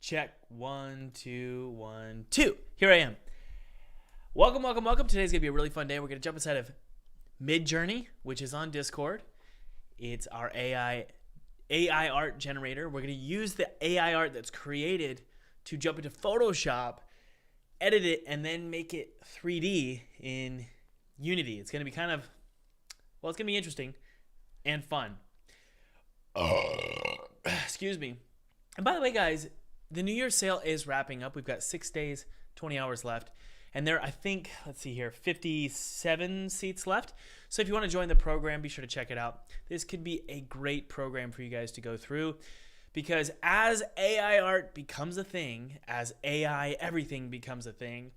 Check. 1, 2, 1, 2. Here I am. Welcome. Today's going to be a really fun day. We're going to jump inside of Midjourney, which is on Discord. It's our AI art generator. We're going to use the AI art that's created to jump into Photoshop, edit it, and then make it 3D in Unity. It's going to be it's going to be interesting and fun. Excuse me. And by the way, guys, the New Year's sale is wrapping up. We've got 6 days, 20 hours left. And there, I think, let's see here, 57 seats left. So if you want to join the program, be sure to check it out. This could be a great program for you guys to go through, because as AI art becomes a thing, as AI everything becomes a thing,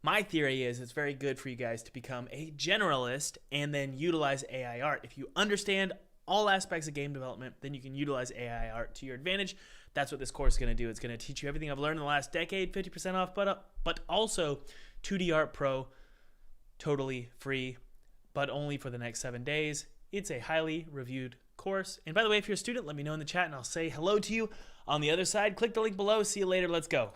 my theory is it's very good for you guys to become a generalist and then utilize AI art. If you understand all aspects of game development, then you can utilize AI art to your advantage. That's what this course is going to do. It's going to teach you everything I've learned in the last decade, 50% off, but also 2D Art Pro, totally free, but only for the next 7 days. It's a highly reviewed course. And by the way, if you're a student, let me know in the chat and I'll say hello to you on the other side. Click the link below. See you later. Let's go.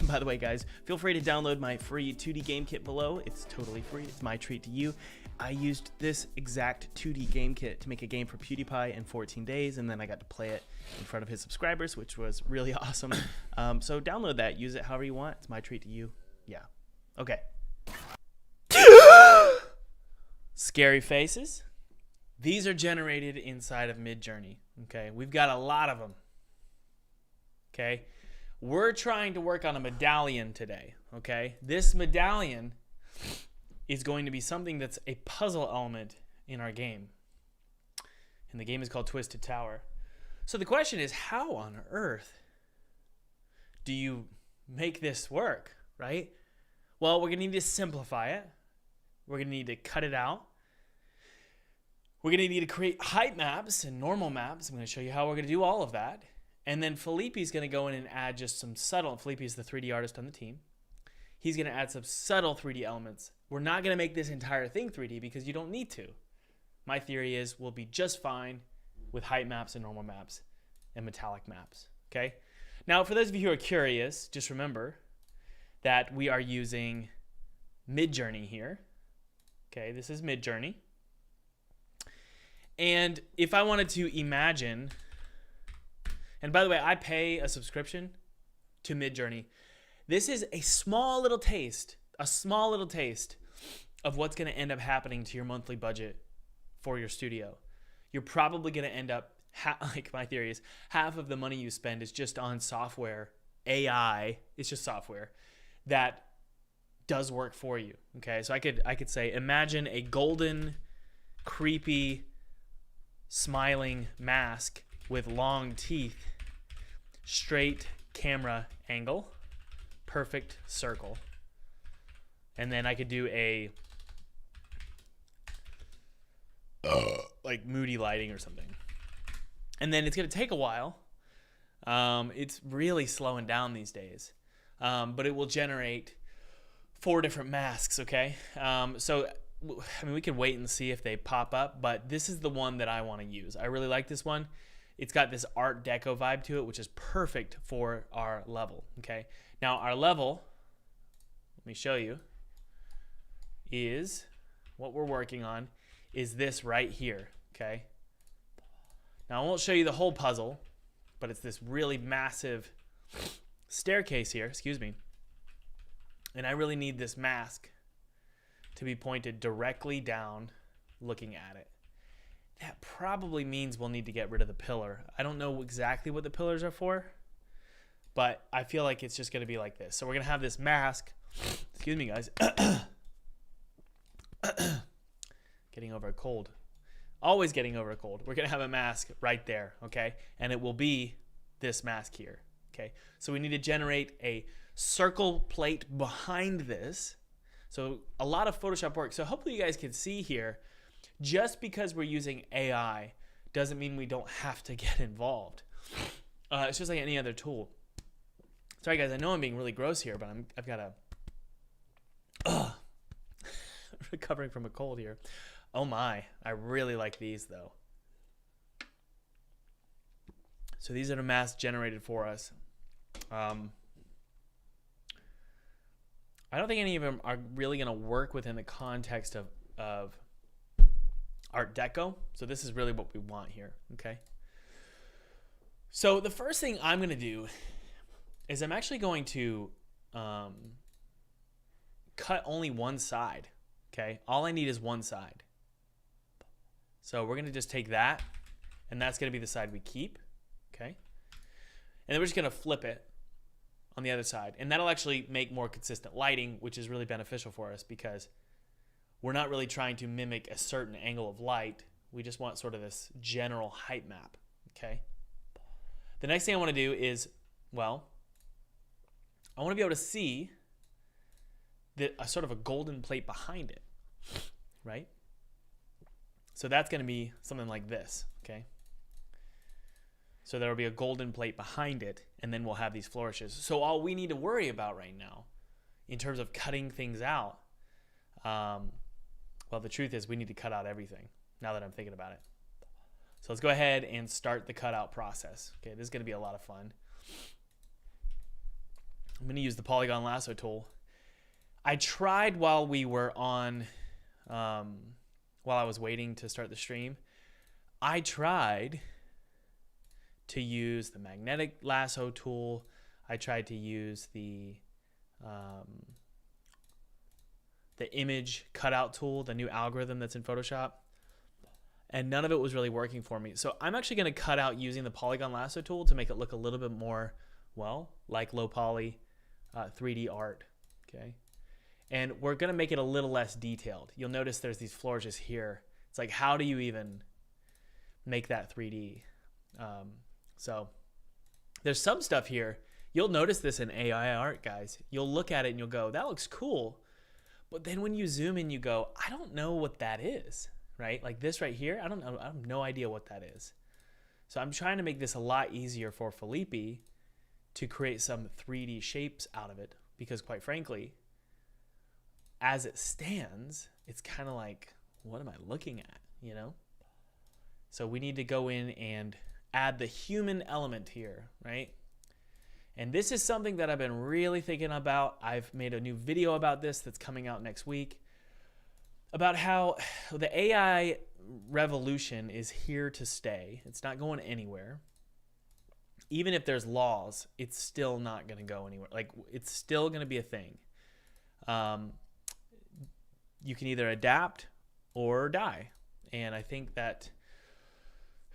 By the way, guys, feel free to download my free 2D game kit below. It's totally free. It's my treat to you. I used this exact 2D game kit to make a game for PewDiePie in 14 days, and then I got to play it in front of his subscribers, which was really awesome. So download that. Use it however you want. It's my treat to you. Yeah. Okay. Scary faces. These are generated inside of Midjourney. Okay. We've got a lot of them. Okay. We're trying to work on a medallion today, okay? This medallion is going to be something that's a puzzle element in our game. And the game is called Twisted Tower. So the question is, how on earth do you make this work, right? Well, we're going to need to simplify it. We're going to need to cut it out. We're going to need to create height maps and normal maps. I'm going to show you how we're going to do all of that. And then Felipe's going to go in and add just some subtle, Felipe's the 3D artist on the team. He's going to add some subtle 3D elements. We're not going to make this entire thing 3D because you don't need to. My theory is we'll be just fine with height maps and normal maps and metallic maps, okay? Now, for those of you who are curious, just remember that we are using Midjourney here. Okay, this is Midjourney. And if I wanted to imagine... And by the way, I pay a subscription to Midjourney. This is a small little taste of what's going to end up happening to your monthly budget for your studio. You're probably going to end up, like my theory is, half of the money you spend is just on software, AI. It's just software that does work for you. Okay, so I could say, imagine a golden, creepy, smiling mask with long teeth, straight camera angle, perfect circle. And then I could do a like moody lighting or something. And then it's going to take a while. It's really slowing down these days. But it will generate 4 different masks, okay? So I mean, we can wait and see if they pop up, but this is the one that I want to use. I really like this one. It's got this Art Deco vibe to it, which is perfect for our level, okay? Now, our level, let me show you, is what we're working on is this right here, okay? Now, I won't show you the whole puzzle, but it's this really massive staircase here, excuse me, and I really need this mask to be pointed directly down looking at it. That probably means we'll need to get rid of the pillar. I don't know exactly what the pillars are for, but I feel like it's just going to be like this. So we're going to have this mask. Excuse me, guys. Getting over a cold. Always getting over a cold. We're going to have a mask right there, okay? And it will be this mask here, okay? So we need to generate a circle plate behind this. So a lot of Photoshop work. So hopefully you guys can see here, just because we're using AI doesn't mean we don't have to get involved. It's just like any other tool. Sorry guys, I know I'm being really gross here, but I've got a recovering from a cold here. Oh my, I really like these though. So these are the masks generated for us. I don't think any of them are really going to work within the context of Art Deco. So this is really what we want here, okay? So the first thing I'm going to do is I'm actually going to cut only one side, okay? All I need is one side. So we're going to just take that, and that's going to be the side we keep, okay? And then we're just going to flip it on the other side. And that'll actually make more consistent lighting, which is really beneficial for us because we're not really trying to mimic a certain angle of light. We just want sort of this general height map, okay? The next thing I want to do is, well, I want to be able to see a sort of a golden plate behind it, right? So that's going to be something like this, okay? So there will be a golden plate behind it, and then we'll have these flourishes. So all we need to worry about right now, in terms of cutting things out, well, the truth is we need to cut out everything, now that I'm thinking about it. So let's go ahead and start the cutout process. Okay, this is going to be a lot of fun. I'm going to use the polygon lasso tool. I tried while we were on, while I was waiting to start the stream, I tried to use the magnetic lasso tool. I tried to use the image cutout tool, the new algorithm that's in Photoshop, and none of it was really working for me. So I'm actually going to cut out using the polygon lasso tool to make it look a little bit more, well, like low poly 3D art, okay? And we're going to make it a little less detailed. You'll notice there's these flourishes here. It's like, how do you even make that 3D? So there's some stuff here. You'll notice this in AI art, guys. You'll look at it and you'll go, that looks cool. But then when you zoom in, you go, I don't know what that is, right? Like this right here, I don't know. I have no idea what that is. So I'm trying to make this a lot easier for Felipe to create some 3D shapes out of it, because quite frankly, as it stands, it's kind of like, what am I looking at, you know? So we need to go in and add the human element here, right? And this is something that I've been really thinking about. I've made a new video about this that's coming out next week, about how the AI revolution is here to stay. It's not going anywhere. Even if there's laws, it's still not going to go anywhere. Like, it's still going to be a thing. You can either adapt or die. And I think that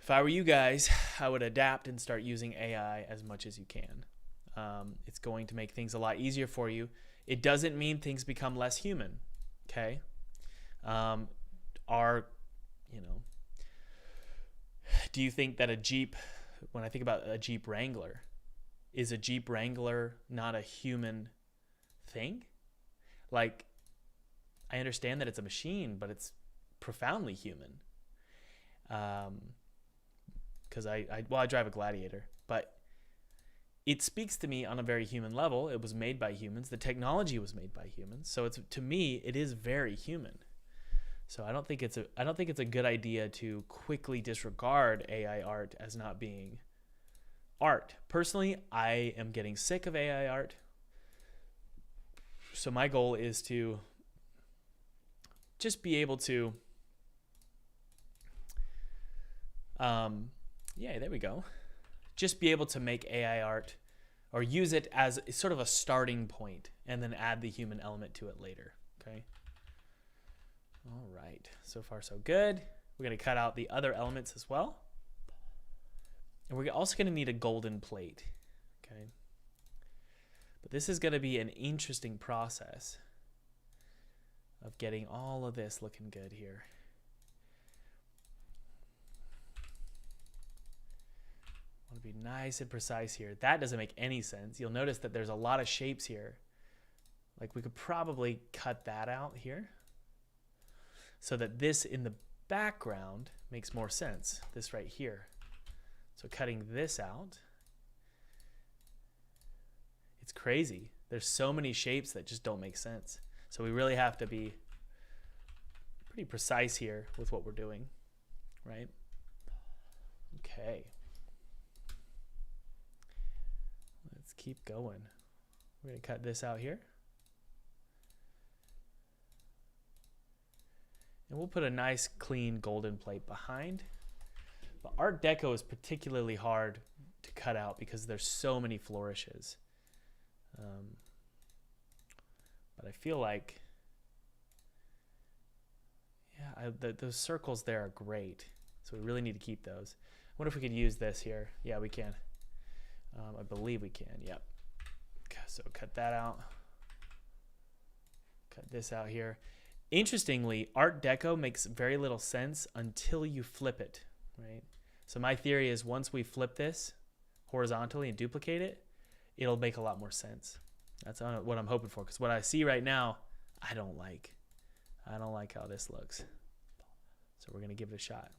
if I were you guys, I would adapt and start using AI as much as you can. It's going to make things a lot easier for you. It doesn't mean things become less human, okay? Do you think that a Jeep, when I think about a Jeep Wrangler, is a Jeep Wrangler not a human thing? Like, I understand that it's a machine, but it's profoundly human. Because I drive a Gladiator, but it speaks to me on a very human level. It was made by humans. The technology was made by humans. So it's, to me, it is very human. So I don't think it's a good idea to quickly disregard AI art as not being art. Personally, I am getting sick of AI art. So my goal is to just be able to, yeah, there we go. Just be able to make AI art or use it as sort of a starting point and then add the human element to it later, okay? All right, so far so good. We're gonna cut out the other elements as well. And we're also gonna need a golden plate, okay? But this is gonna be an interesting process of getting all of this looking good here. I want to be nice and precise here. That doesn't make any sense. You'll notice that there's a lot of shapes here. Like, we could probably cut that out here so that this in the background makes more sense, this right here. So cutting this out, It's crazy. There's so many shapes that just don't make sense. So we really have to be pretty precise here with what we're doing, right? Okay. Let's keep going. We're going to cut this out here. And we'll put a nice clean golden plate behind. But Art Deco is particularly hard to cut out because there's so many flourishes. But I feel like, yeah, those circles there are great. So we really need to keep those. I wonder if we could use this here. Yeah, we can. I believe we can. Yep. Okay, so cut that out. Cut this out here. Interestingly, Art Deco makes very little sense until you flip it, right? So my theory is once we flip this horizontally and duplicate it, it'll make a lot more sense. That's what I'm hoping for, because what I see right now, I don't like. I don't like how this looks. So we're going to give it a shot.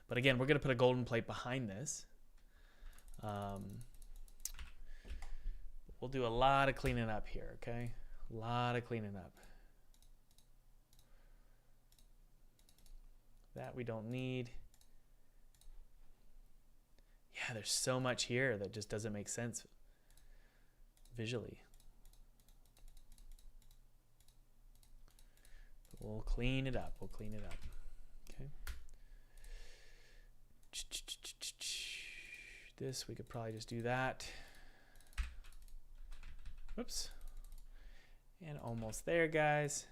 But again, we're going to put a golden plate behind this. We'll do a lot of cleaning up here, okay? A lot of cleaning up. That we don't need. Yeah, there's so much here that just doesn't make sense visually. But we'll clean it up. We'll clean it up. Okay. This, we could probably just do that. Whoops. And almost there, guys.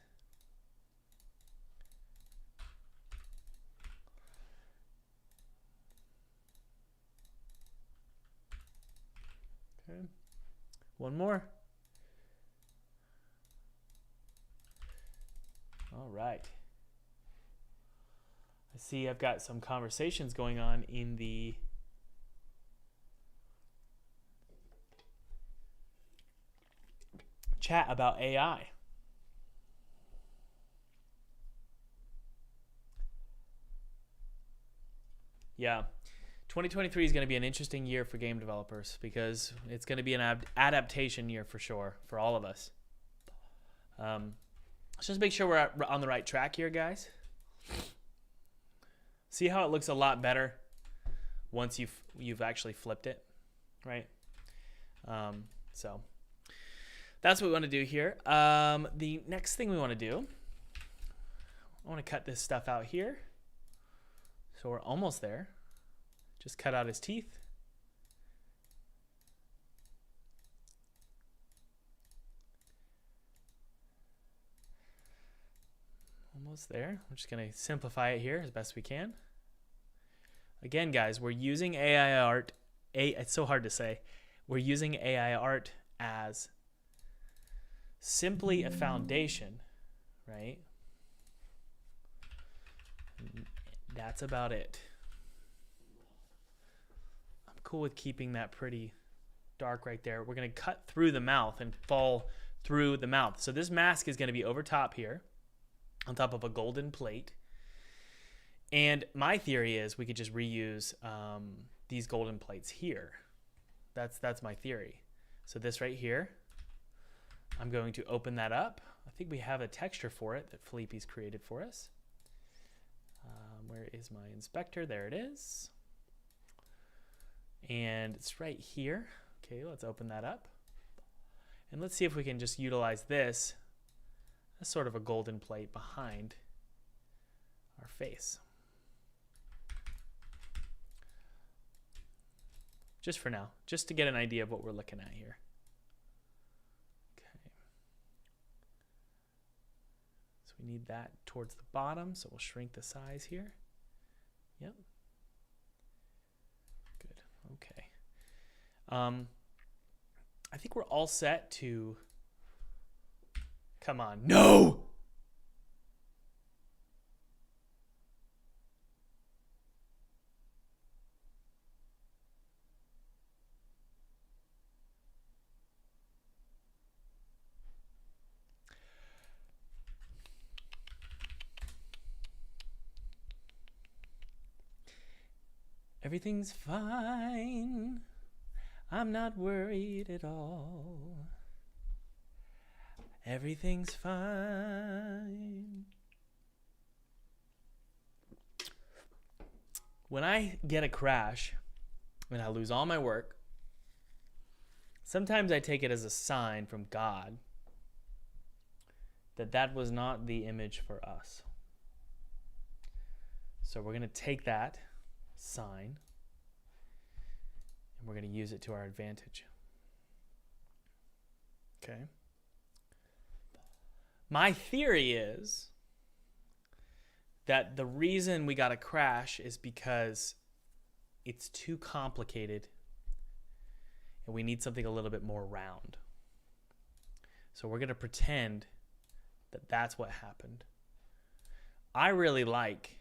Okay. One more. All right. I see I've got some conversations going on in the chat about AI. Yeah. 2023 is going to be an interesting year for game developers because it's going to be an adaptation year for sure for all of us. Let's just make sure we're on the right track here, guys. See how it looks a lot better once you've actually flipped it, right? So that's what we want to do here. The next thing we want to do, I want to cut this stuff out here. So we're almost there. Just cut out his teeth. Almost there. We're just going to simplify it here as best we can. Again, guys, we're using AI art. It's so hard to say. We're using AI art as simply a foundation, right? That's about it. I'm cool with keeping that pretty dark right there. We're going to cut through the mouth and fall through the mouth. So this mask is going to be over top here, on top of a golden plate. And my theory is we could just reuse these golden plates here. That's my theory. So this right here, I'm going to open that up. I think we have a texture for it that Felipe's created for us. Where is my inspector? There it is. And it's right here. Okay, let's open that up. And let's see if we can just utilize this as sort of a golden plate behind our face. Just for now, just to get an idea of what we're looking at here. Okay. So we need that towards the bottom, so we'll shrink the size here. Yep. Good. Okay. I think we're all set to... Come on. No! Everything's fine. I'm not worried at all. Everything's fine. When I get a crash and I lose all my work, sometimes I take it as a sign from God that that was not the image for us. So we're going to take that sign and we're going to use it to our advantage. Okay. My theory is that the reason we got a crash is because it's too complicated and we need something a little bit more round. So we're going to pretend that that's what happened. I really like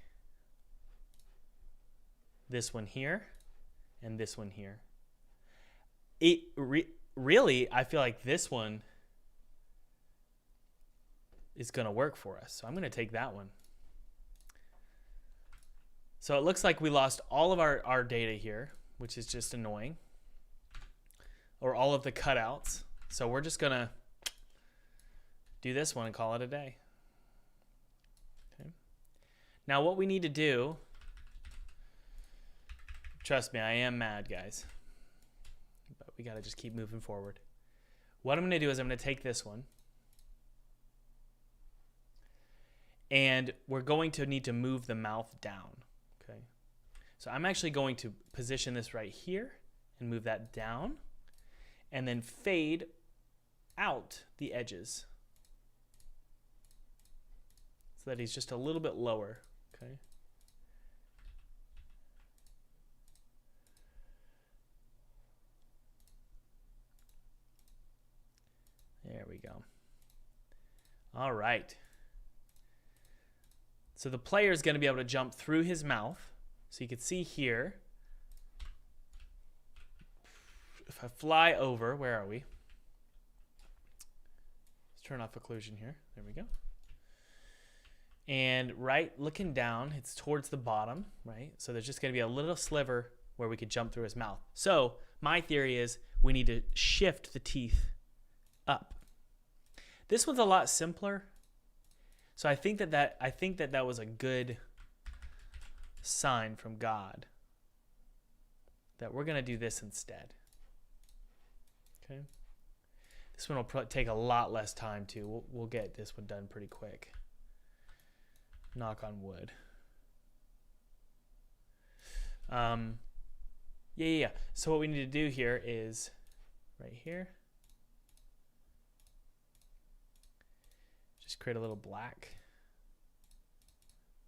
this one here and this one here. Really, I feel like this one is going to work for us. So I'm going to take that one. So it looks like we lost all of our data here, which is just annoying. Or all of the cutouts. So we're just going to do this one and call it a day. Okay. Now what we need to do, trust me, I am mad, guys. But we got to just keep moving forward. What I'm going to do is I'm going to take this one. And we're going to need to move the mouth down. Okay. So I'm actually going to position this right here and move that down. And then fade out the edges. So that he's just a little bit lower. Okay. There we go. All right. So the player is going to be able to jump through his mouth. So you can see here, if I fly over, where are we? Let's turn off occlusion here. There we go. And right, looking down, it's towards the bottom, right? So there's just going to be a little sliver where we could jump through his mouth. So my theory is we need to shift the teeth up. This one's a lot simpler. So I think that was a good sign from God that we're going to do this instead. Okay. This one will take a lot less time too. We'll get this one done pretty quick. Knock on wood. Yeah. So what we need to do here is right here. Just create a little black,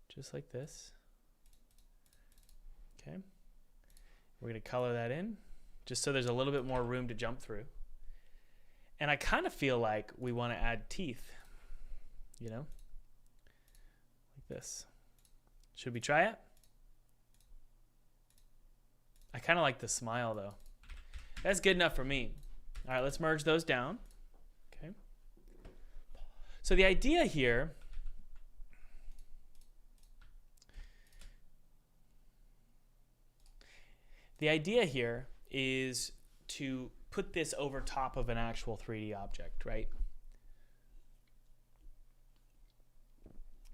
just like this. Okay. We're going to color that in, just so there's a little bit more room to jump through. And I kind of feel like we want to add teeth, you know, like this. Should we try it? I kind of like the smile, though. That's good enough for me. All right, let's merge those down. Okay. So the idea here is to put this over top of an actual 3D object, right?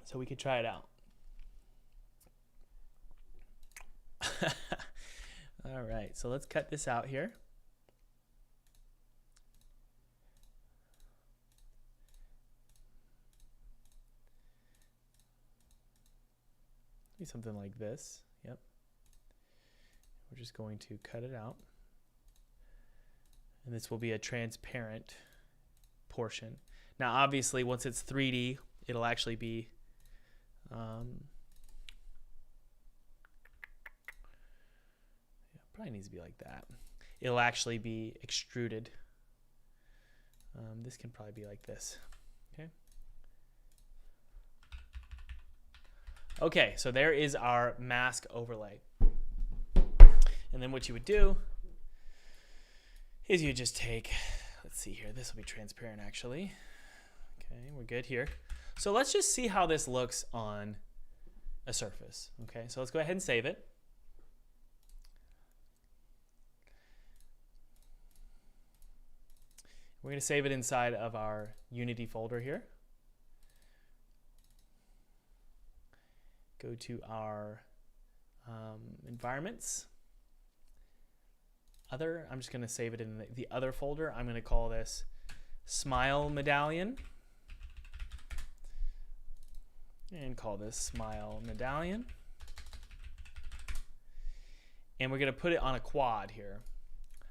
So we could try it out. All right, so let's cut this out here. Something like this. Yep. We're just going to cut it out. And this will be a transparent portion. Now, obviously, once it's 3D, it'll actually be probably needs to be like that. It'll actually be extruded. This can probably be like this. Okay. Okay, so there is our mask overlay. And then what you would do is you just take, let's see here, this will be transparent actually. Okay, we're good here. So let's just see how this looks on a surface. Okay, so let's go ahead and save it. We're going to save it inside of our Unity folder here. Go to our environments. Other, I'm just going to save it in the other folder. I'm going to call this Smile Medallion. And call this Smile Medallion. And we're going to put it on a quad here.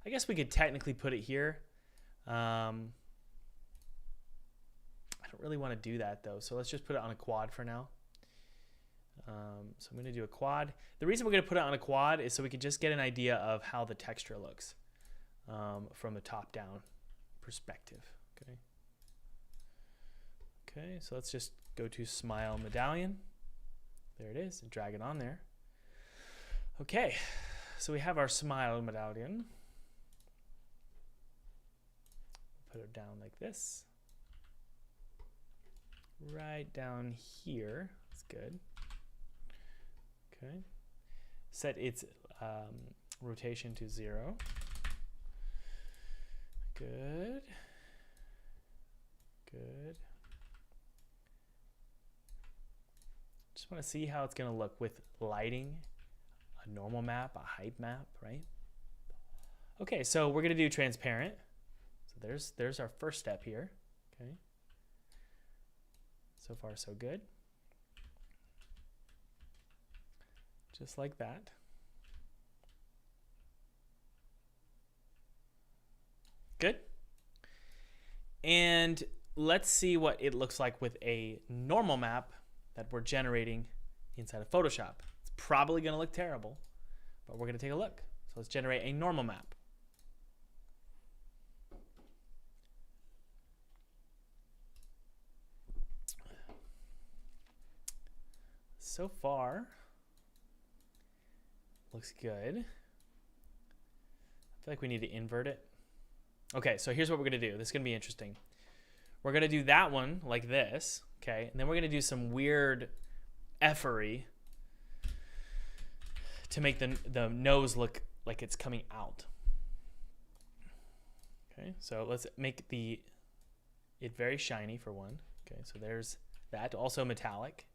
I guess we could technically put it here. I don't really want to do that though, so let's just put it on a quad for now. So I'm going to do a quad. The reason we're going to put it on a quad is so we can just get an idea of how the texture looks from a top-down perspective. Okay. Okay, so let's just go to Smile Medallion. There it is, and drag it on there. Okay, so we have our Smile Medallion. Put it down like this. Right down here. That's good. Okay. Set its rotation to 0. Good. Good. Just want to see how it's going to look with lighting, a normal map, a height map, right? Okay, so we're going to do transparent. So there's our first step here. Okay. So far, so good. Just like that. Good. And let's see what it looks like with a normal map that we're generating inside of Photoshop. It's probably going to look terrible, but we're going to take a look. So let's generate a normal map. So far, looks good. I feel like we need to invert it. Okay, so here's what we're going to do. This is going to be interesting. We're going to do that one like this, okay? And then we're going to do some weird effery to make the nose look like it's coming out. Okay, so let's make it very shiny for one. Okay, so there's that. Also metallic.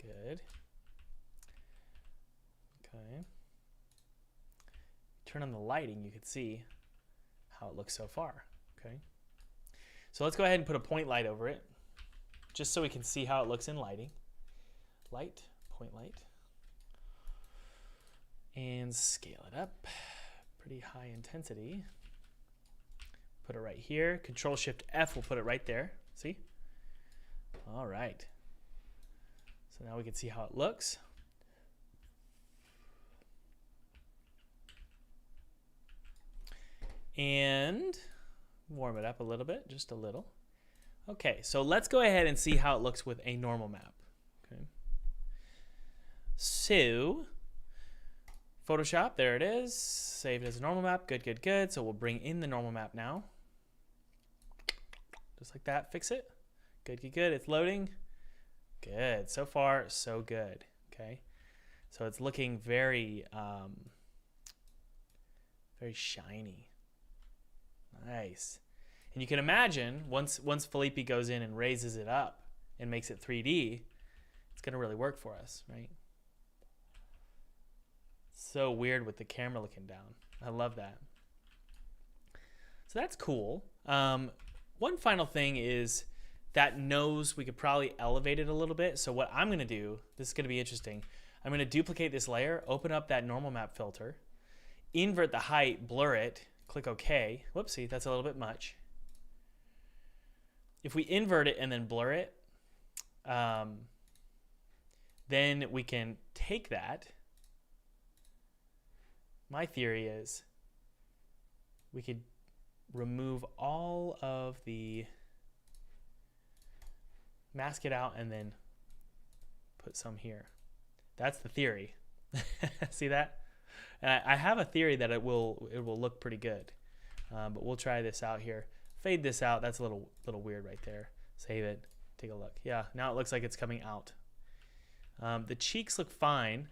Good. Okay. Turn on the lighting, you can see how it looks so far. Okay. So let's go ahead and put a point light over it, just so we can see how it looks in lighting. Light, point light. And scale it up. Pretty high intensity. Put it right here. Control Shift F will put it right there. See? All right. So now we can see how it looks. And warm it up a little bit, just a little. Okay, so let's go ahead and see how it looks with a normal map. Okay. So, Photoshop, there it is. Save it as a normal map. Good, good, good. So we'll bring in the normal map now. Just like that, fix it. Good, good, good. It's loading. Good. So far, so good. Okay. So it's looking very, very shiny. Nice. And you can imagine once Felipe goes in and raises it up and makes it 3D, it's going to really work for us, right? So weird with the camera looking down. I love that. So that's cool. One final thing is that nose, we could probably elevate it a little bit. So what I'm going to do, this is going to be interesting. I'm going to duplicate this layer, open up that normal map filter, invert the height, blur it, click OK. Whoopsie, that's a little bit much. If we invert it and then blur it, then we can take that. My theory is we could remove all of the, mask it out and then put some here. That's the theory. See that? And I have a theory that it will look pretty good, but we'll try this out here. Fade this out. That's a little weird right there. Save it. Take a look. Yeah, now it looks like it's coming out. The cheeks look fine,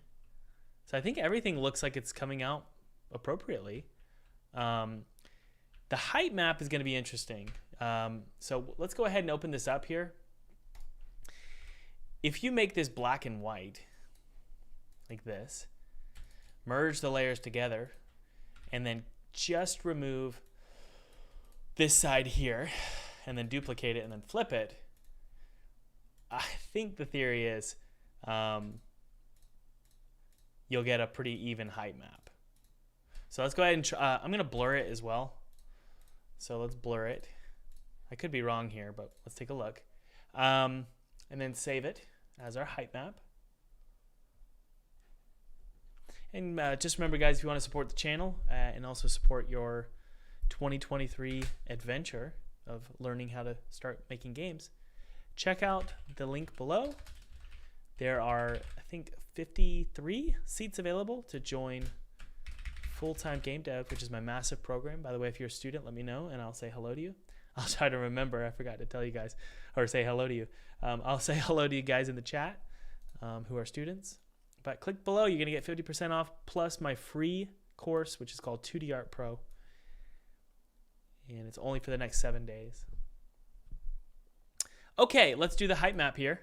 so I think everything looks like it's coming out appropriately. The The height map is going to be interesting. So let's go ahead and open this up here. If you make this black and white, like this, merge the layers together, and then just remove this side here, and then duplicate it, and then flip it, I think the theory is you'll get a pretty even height map. So let's go ahead and I'm going to blur it as well. So let's blur it. I could be wrong here, but let's take a look. And then save it as our height map. And just remember, guys, if you want to support the channel and also support your 2023 adventure of learning how to start making games, check out the link below. There are, I think, 53 seats available to join Full-Time Game Dev, which is my massive program. By the way, if you're a student, let me know, and I'll say hello to you. I'll try to remember. I forgot to tell you guys, or say hello to you. I'll say hello to you guys in the chat who are students. But click below. You're going to get 50% off, plus my free course, which is called 2D Art Pro. And it's only for the next 7 days. Okay, let's do the height map here.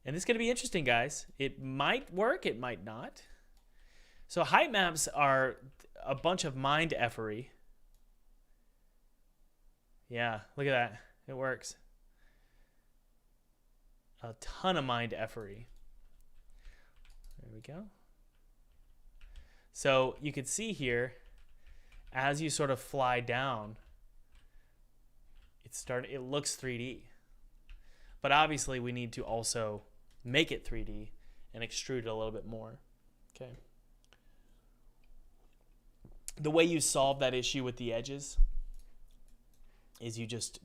And this is going to be interesting, guys. It might work, it might not. So height maps are a bunch of mind effery. Yeah, look at that. It works. A ton of mind effery. There we go. So you can see here, as you sort of fly down, it looks 3D. But obviously we need to also make it 3D and extrude it a little bit more. Okay. The way you solve that issue with the edges is you just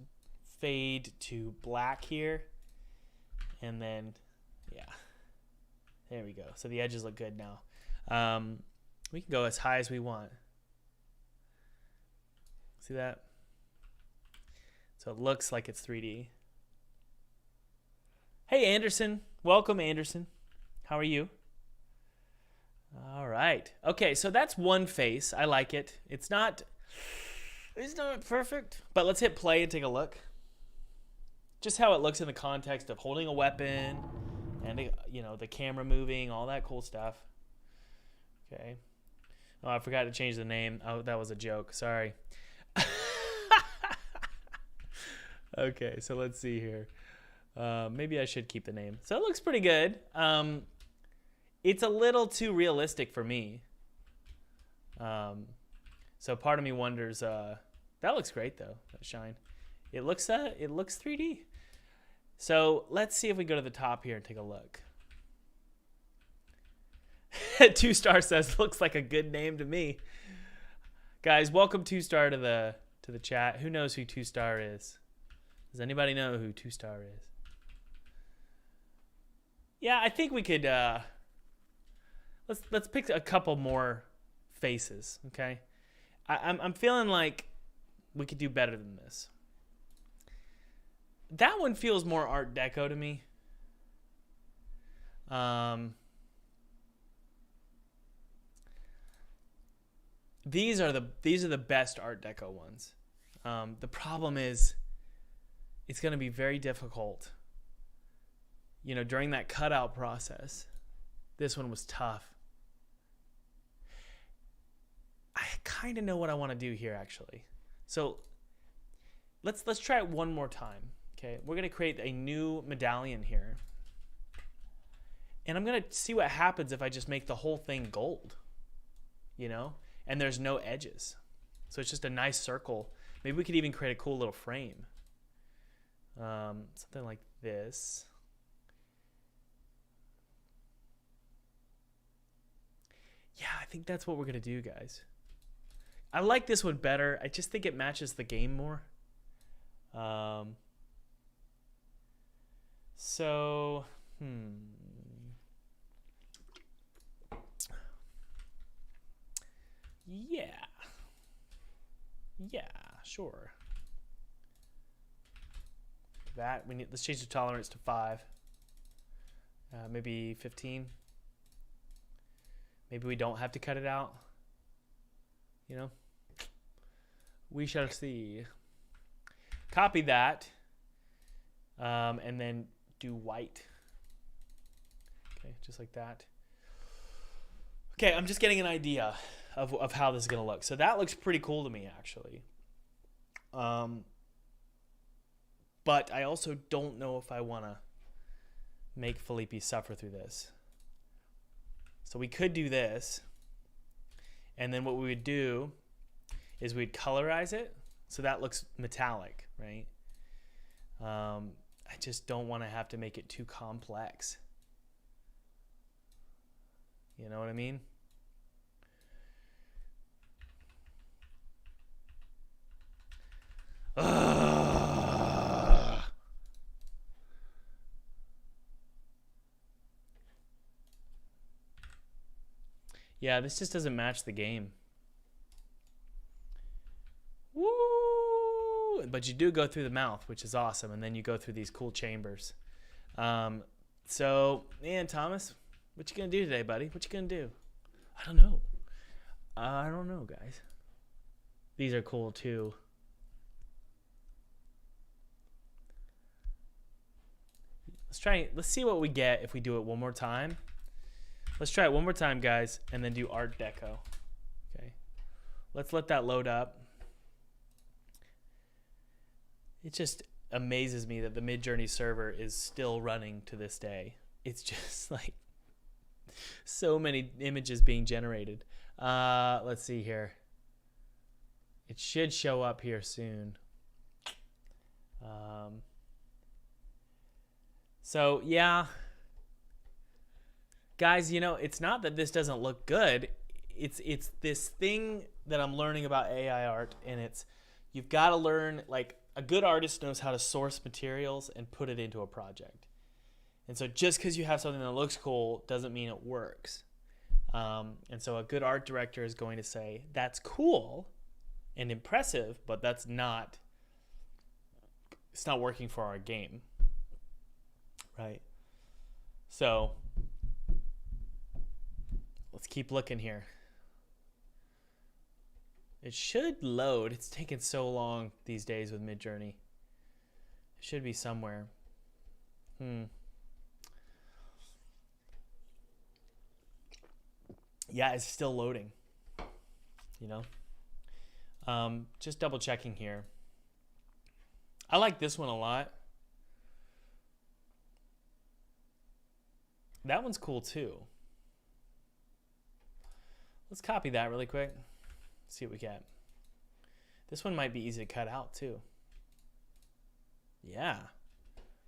fade to black here, and then, yeah, there we go. So the edges look good now. We can go as high as we want. See that? So it looks like it's 3D. Hey, Anderson. Welcome, Anderson. How are you? All right. Okay, so that's one face. I like it. It's not perfect, but let's hit play and take a look. Just how it looks in the context of holding a weapon and, you know, the camera moving, all that cool stuff. Okay. Oh, I forgot to change the name. Oh, that was a joke. Sorry. Okay, so let's see here. Maybe I should keep the name. So it looks pretty good. It's a little too realistic for me. So part of me wonders, that looks great though, that shine. It looks 3D. So let's see if we go to the top here and take a look. 2-Star says, looks like a good name to me. Guys, welcome 2-Star to the chat. Who knows who 2-Star is? Does anybody know who 2-Star is? Yeah, I think we could let's pick a couple more faces, okay? I'm feeling like we could do better than this. That one feels more Art Deco to me. These are the best Art Deco ones. The problem is it's going to be very difficult. You know, during that cutout process, this one was tough. I kind of know what I want to do here, actually. So let's try it one more time. Okay, we're going to create a new medallion here. And I'm going to see what happens if I just make the whole thing gold, you know, and there's no edges. So it's just a nice circle. Maybe we could even create a cool little frame. Something like this. Yeah, I think that's what we're going to do, guys. I like this one better. I just think it matches the game more. Yeah. Yeah, sure. Let's change the tolerance to 5. Maybe 15. Maybe we don't have to cut it out. You know? We shall see. Copy that. And then do white. Okay, just like that. Okay, I'm just getting an idea of how this is going to look. So that looks pretty cool to me, actually. But I also don't know if I want to make Felipe suffer through this. So we could do this. And then what we would do is we'd colorize it so that looks metallic, right? I just don't want to have to make it too complex. You know what I mean? Yeah, this just doesn't match the game. Woo! But you do go through the mouth, which is awesome, and then you go through these cool chambers. So, man, Thomas, what you gonna do today, buddy? What you gonna do? I don't know. I don't know, guys. These are cool too. Let's see what we get if we do it one more time. Let's try it one more time, guys, and then do Art Deco. Okay. Let's let that load up. It just amazes me that the Midjourney server is still running to this day. It's just like so many images being generated. Let's see here. It should show up here soon. So, yeah. Guys, you know, it's not that this doesn't look good. It's this thing that I'm learning about AI art, and it's you've got to learn, like, a good artist knows how to source materials and put it into a project. And so just because you have something that looks cool doesn't mean it works. And so a good art director is going to say, that's cool and impressive, but it's not working for our game. Right? So let's keep looking here. It should load. It's taken so long these days with Midjourney. It should be somewhere. Yeah, it's still loading. You know? Just double checking here. I like this one a lot. That one's cool too. Let's copy that really quick. See what we get. This one might be easy to cut out too. Yeah,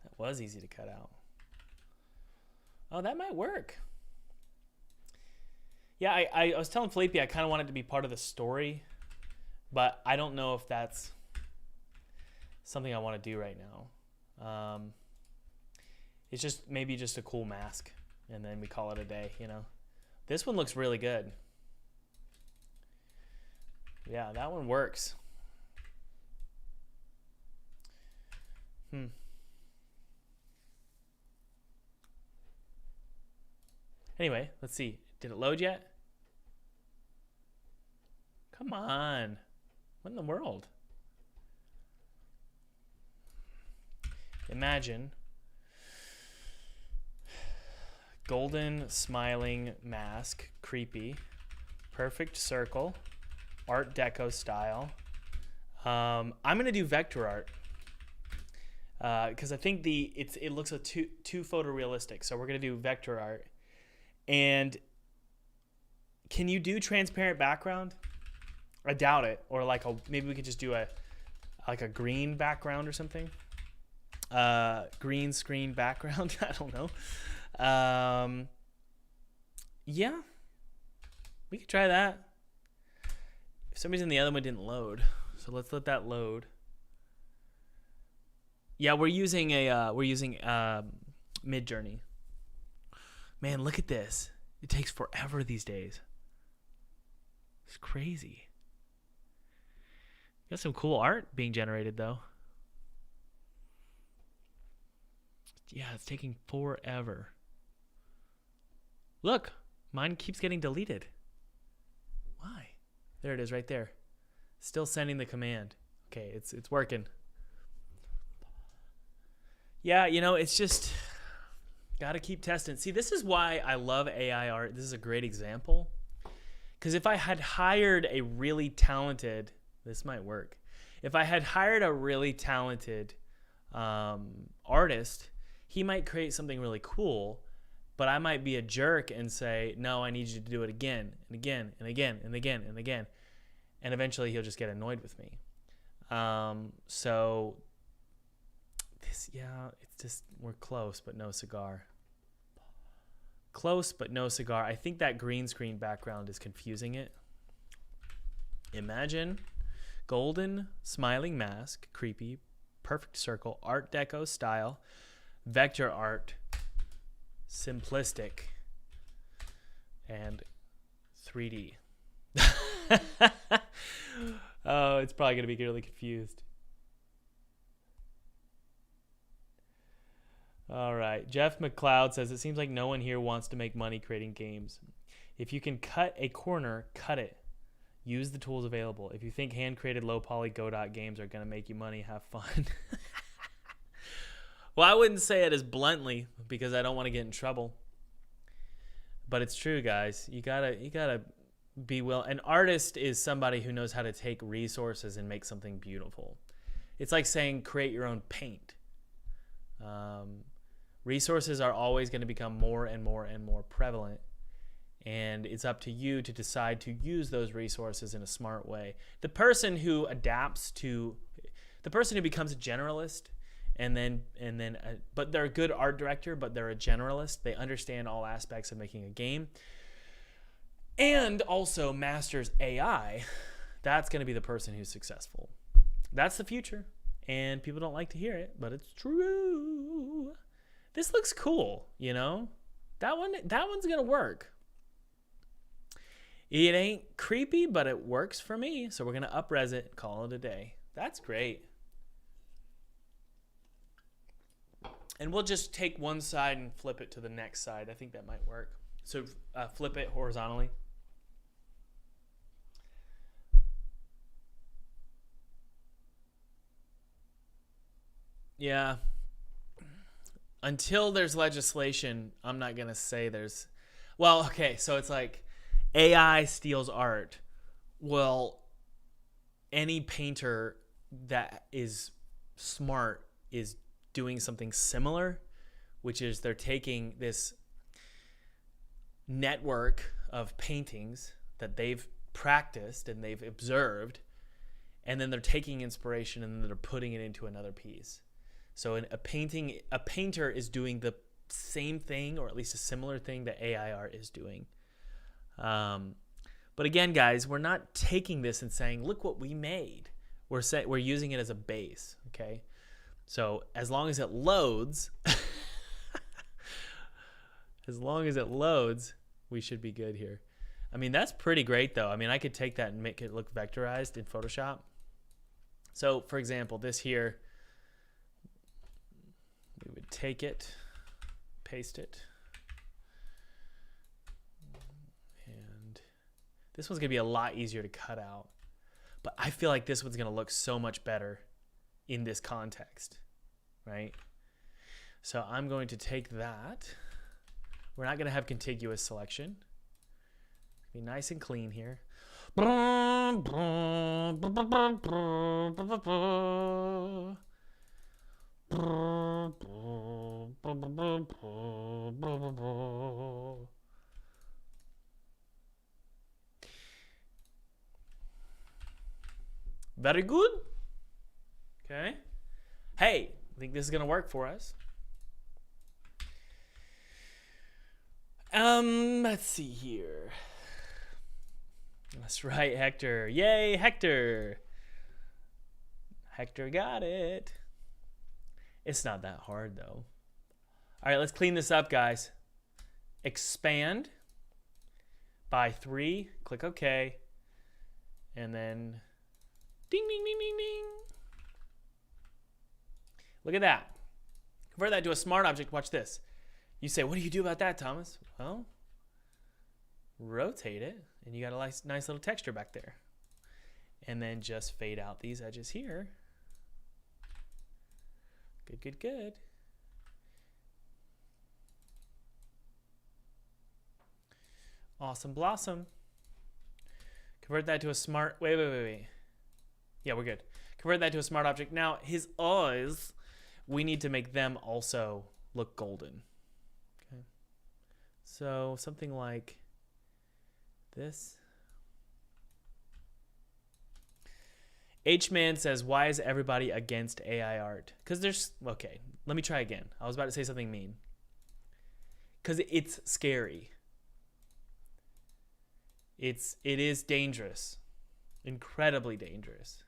that was easy to cut out. Oh, that might work. Yeah, I was telling Felipe I kind of want it to be part of the story, but I don't know if that's something I want to do right now. It's just maybe just a cool mask, and then we call it a day, you know. This one looks really good. Yeah, that one works. Anyway, let's see. Did it load yet? Come on. What in the world? Imagine golden smiling mask, creepy, perfect circle, Art Deco style. I'm gonna do vector art because I think it looks too photorealistic. So we're gonna do vector art. And can you do transparent background? I doubt it. Or like maybe we could just do a green background or something. Green screen background. I don't know. Yeah, we could try that. For some reason the other one didn't load, so let's let that load. Yeah, we're using Midjourney. Man, look at this. It takes forever these days. It's crazy. Got some cool art being generated though. Yeah, it's taking forever. Look, mine keeps getting deleted. Why? There it is right there. Still sending the command. Okay, it's working. Yeah, you know, it's just got to keep testing. See, this is why I love AI art. This is a great example. Because if I had hired a really talented, this might work. If I had hired a really talented artist, he might create something really cool, but I might be a jerk and say, no, I need you to do it again and again and again and again and again. And eventually he'll just get annoyed with me. So this, yeah, it's just, we're close, but no cigar. Close, but no cigar. I think that green screen background is confusing it. Imagine golden smiling mask, creepy, perfect circle, Art Deco style, vector art, simplistic, and 3D. Oh, it's probably going to be really confused. All right. Jeff McLeod says, it seems like no one here wants to make money creating games. If you can cut a corner, cut it. Use the tools available. If you think hand-created low-poly Godot games are going to make you money, have fun. Well, I wouldn't say it as bluntly because I don't want to get in trouble. But it's true, guys. You gotta be an artist is somebody who knows how to take resources and make something beautiful. It's like saying create your own paint. Resources are always going to become more and more and more prevalent. And it's up to you to decide to use those resources in a smart way. The person who becomes a generalist, but they're a good art director, but they're a generalist. They understand all aspects of making a game, and also masters AI. That's going to be the person who's successful. That's the future, and people don't like to hear it, but it's true. This looks cool, you know. That one's going to work. It ain't creepy, but it works for me. So we're going to up-res it and call it a day. That's great. And we'll just take one side and flip it to the next side. I think that might work. So flip it horizontally. Yeah. Until there's legislation, I'm not going to say there's... Well, okay, so it's like... AI steals art. Well, any painter that is smart is doing something similar, which is they're taking this network of paintings that they've practiced and they've observed, and then they're taking inspiration and then they're putting it into another piece. So a painter is doing the same thing, or at least a similar thing that AI art is doing. But again, guys, we're not taking this and saying, look what we made. We're using it as a base, okay? So as long as it loads, we should be good here. I mean, that's pretty great, though. I mean, I could take that and make it look vectorized in Photoshop. So, for example, this here, we would take it, paste it. This one's going to be a lot easier to cut out. But I feel like this one's going to look so much better in this context, right? So I'm going to take that. We're not going to have contiguous selection. Be nice and clean here. Very good. Okay. Hey, I think this is going to work for us. Let's see here. That's right, Hector. Yay, Hector. Hector got it. It's not that hard, though. All right, let's clean this up, guys. Expand by 3. Click OK. And then... ding, ding, ding, ding, ding. Look at that. Convert that to a smart object. Watch this. You say, what do you do about that, Thomas? Well, rotate it, and you got a nice little texture back there. and then just fade out these edges here. Good, good, good. Awesome blossom. Convert that to a smart, wait. Yeah, we're good. Convert that to a smart object. Now, his eyes, we need to make them also look golden. Okay. So something like this. H-Man says, why is everybody against AI art? Because there's, okay, let me try again. I was about to say something mean. Because it's scary. It is dangerous. Incredibly dangerous.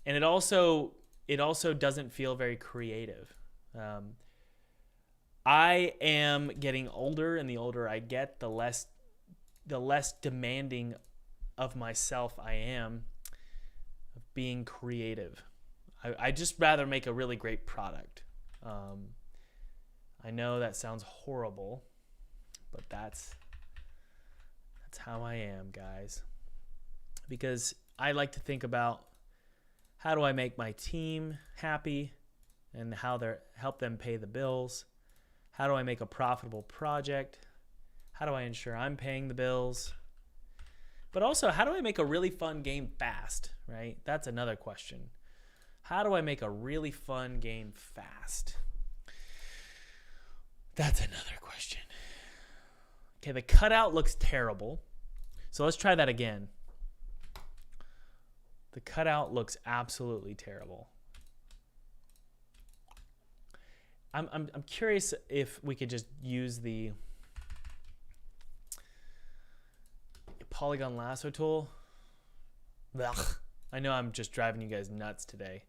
And it also doesn't feel very creative. I am getting older, and the older I get, the less demanding of myself I am of being creative. I just rather make a really great product. I know that sounds horrible, but that's how I am, guys. Because I like to think about, how do I make my team happy and help them pay the bills? How do I make a profitable project? How do I ensure I'm paying the bills? But also, how do I make a really fun game fast, right? That's another question. How do I make a really fun game fast? That's another question. Okay, the cutout looks terrible. So let's try that again. The cutout looks absolutely terrible. I'm curious if we could just use the polygon lasso tool. Ugh. I know I'm just driving you guys nuts today.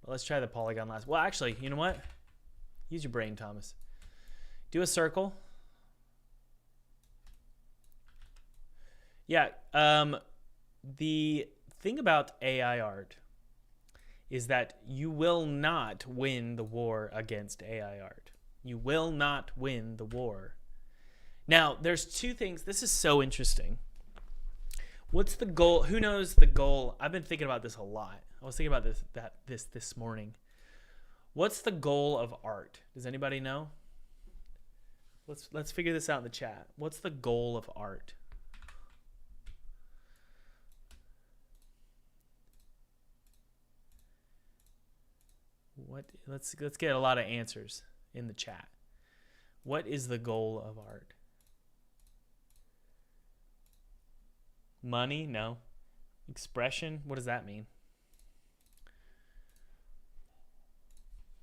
But let's try the polygon lasso. Well, actually, you know what? Use your brain, Thomas. Do a circle. Yeah, the thing about AI art is that you will not win the war against AI art. You will not win the war. Now, there's two things. This is so interesting. What's the goal? Who knows the goal? I've been thinking about this a lot. I was thinking about this morning. What's the goal of art? Does anybody know? Let's figure this out in the chat. What's the goal of art? Let's get a lot of answers in the chat. What is the goal of art? Money? No. Expression? What does that mean?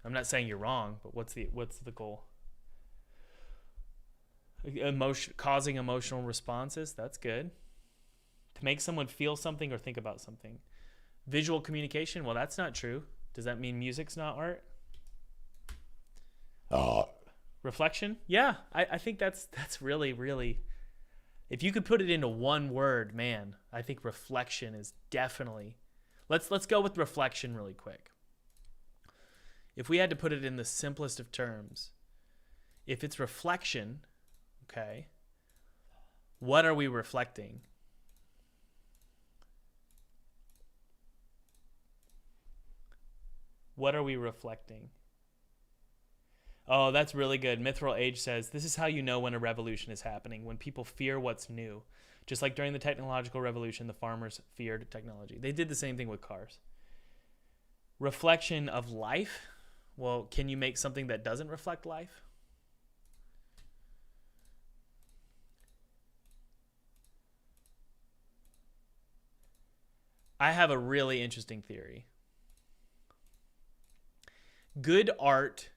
I'm not saying you're wrong, but what's the goal? Causing emotional responses? That's good. To make someone feel something or think about something. Visual communication? Well, that's not true. Does that mean music's not art? Reflection? Yeah, I think that's really, really, if you could put it into one word, man, I think reflection is definitely, let's go with reflection really quick. If we had to put it in the simplest of terms, if it's reflection, okay, what are we reflecting? What are we reflecting? Oh, that's really good. Mithril Age says, this is how you know when a revolution is happening, when people fear what's new. Just like during the technological revolution, the farmers feared technology. They did the same thing with cars. Reflection of life? Well, can you make something that doesn't reflect life? I have a really interesting theory. Good art,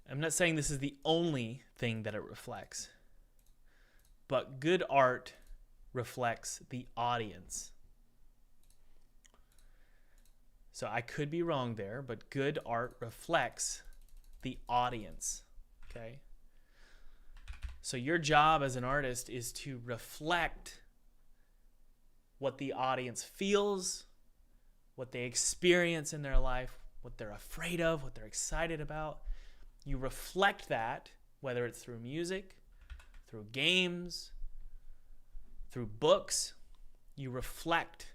I'm not saying this is the only thing that it reflects, but good art reflects the audience. So I could be wrong there, but good art reflects the audience, okay? So your job as an artist is to reflect what the audience feels, what they experience in their life, what they're afraid of, what they're excited about. You reflect that, whether it's through music, through games, through books, you reflect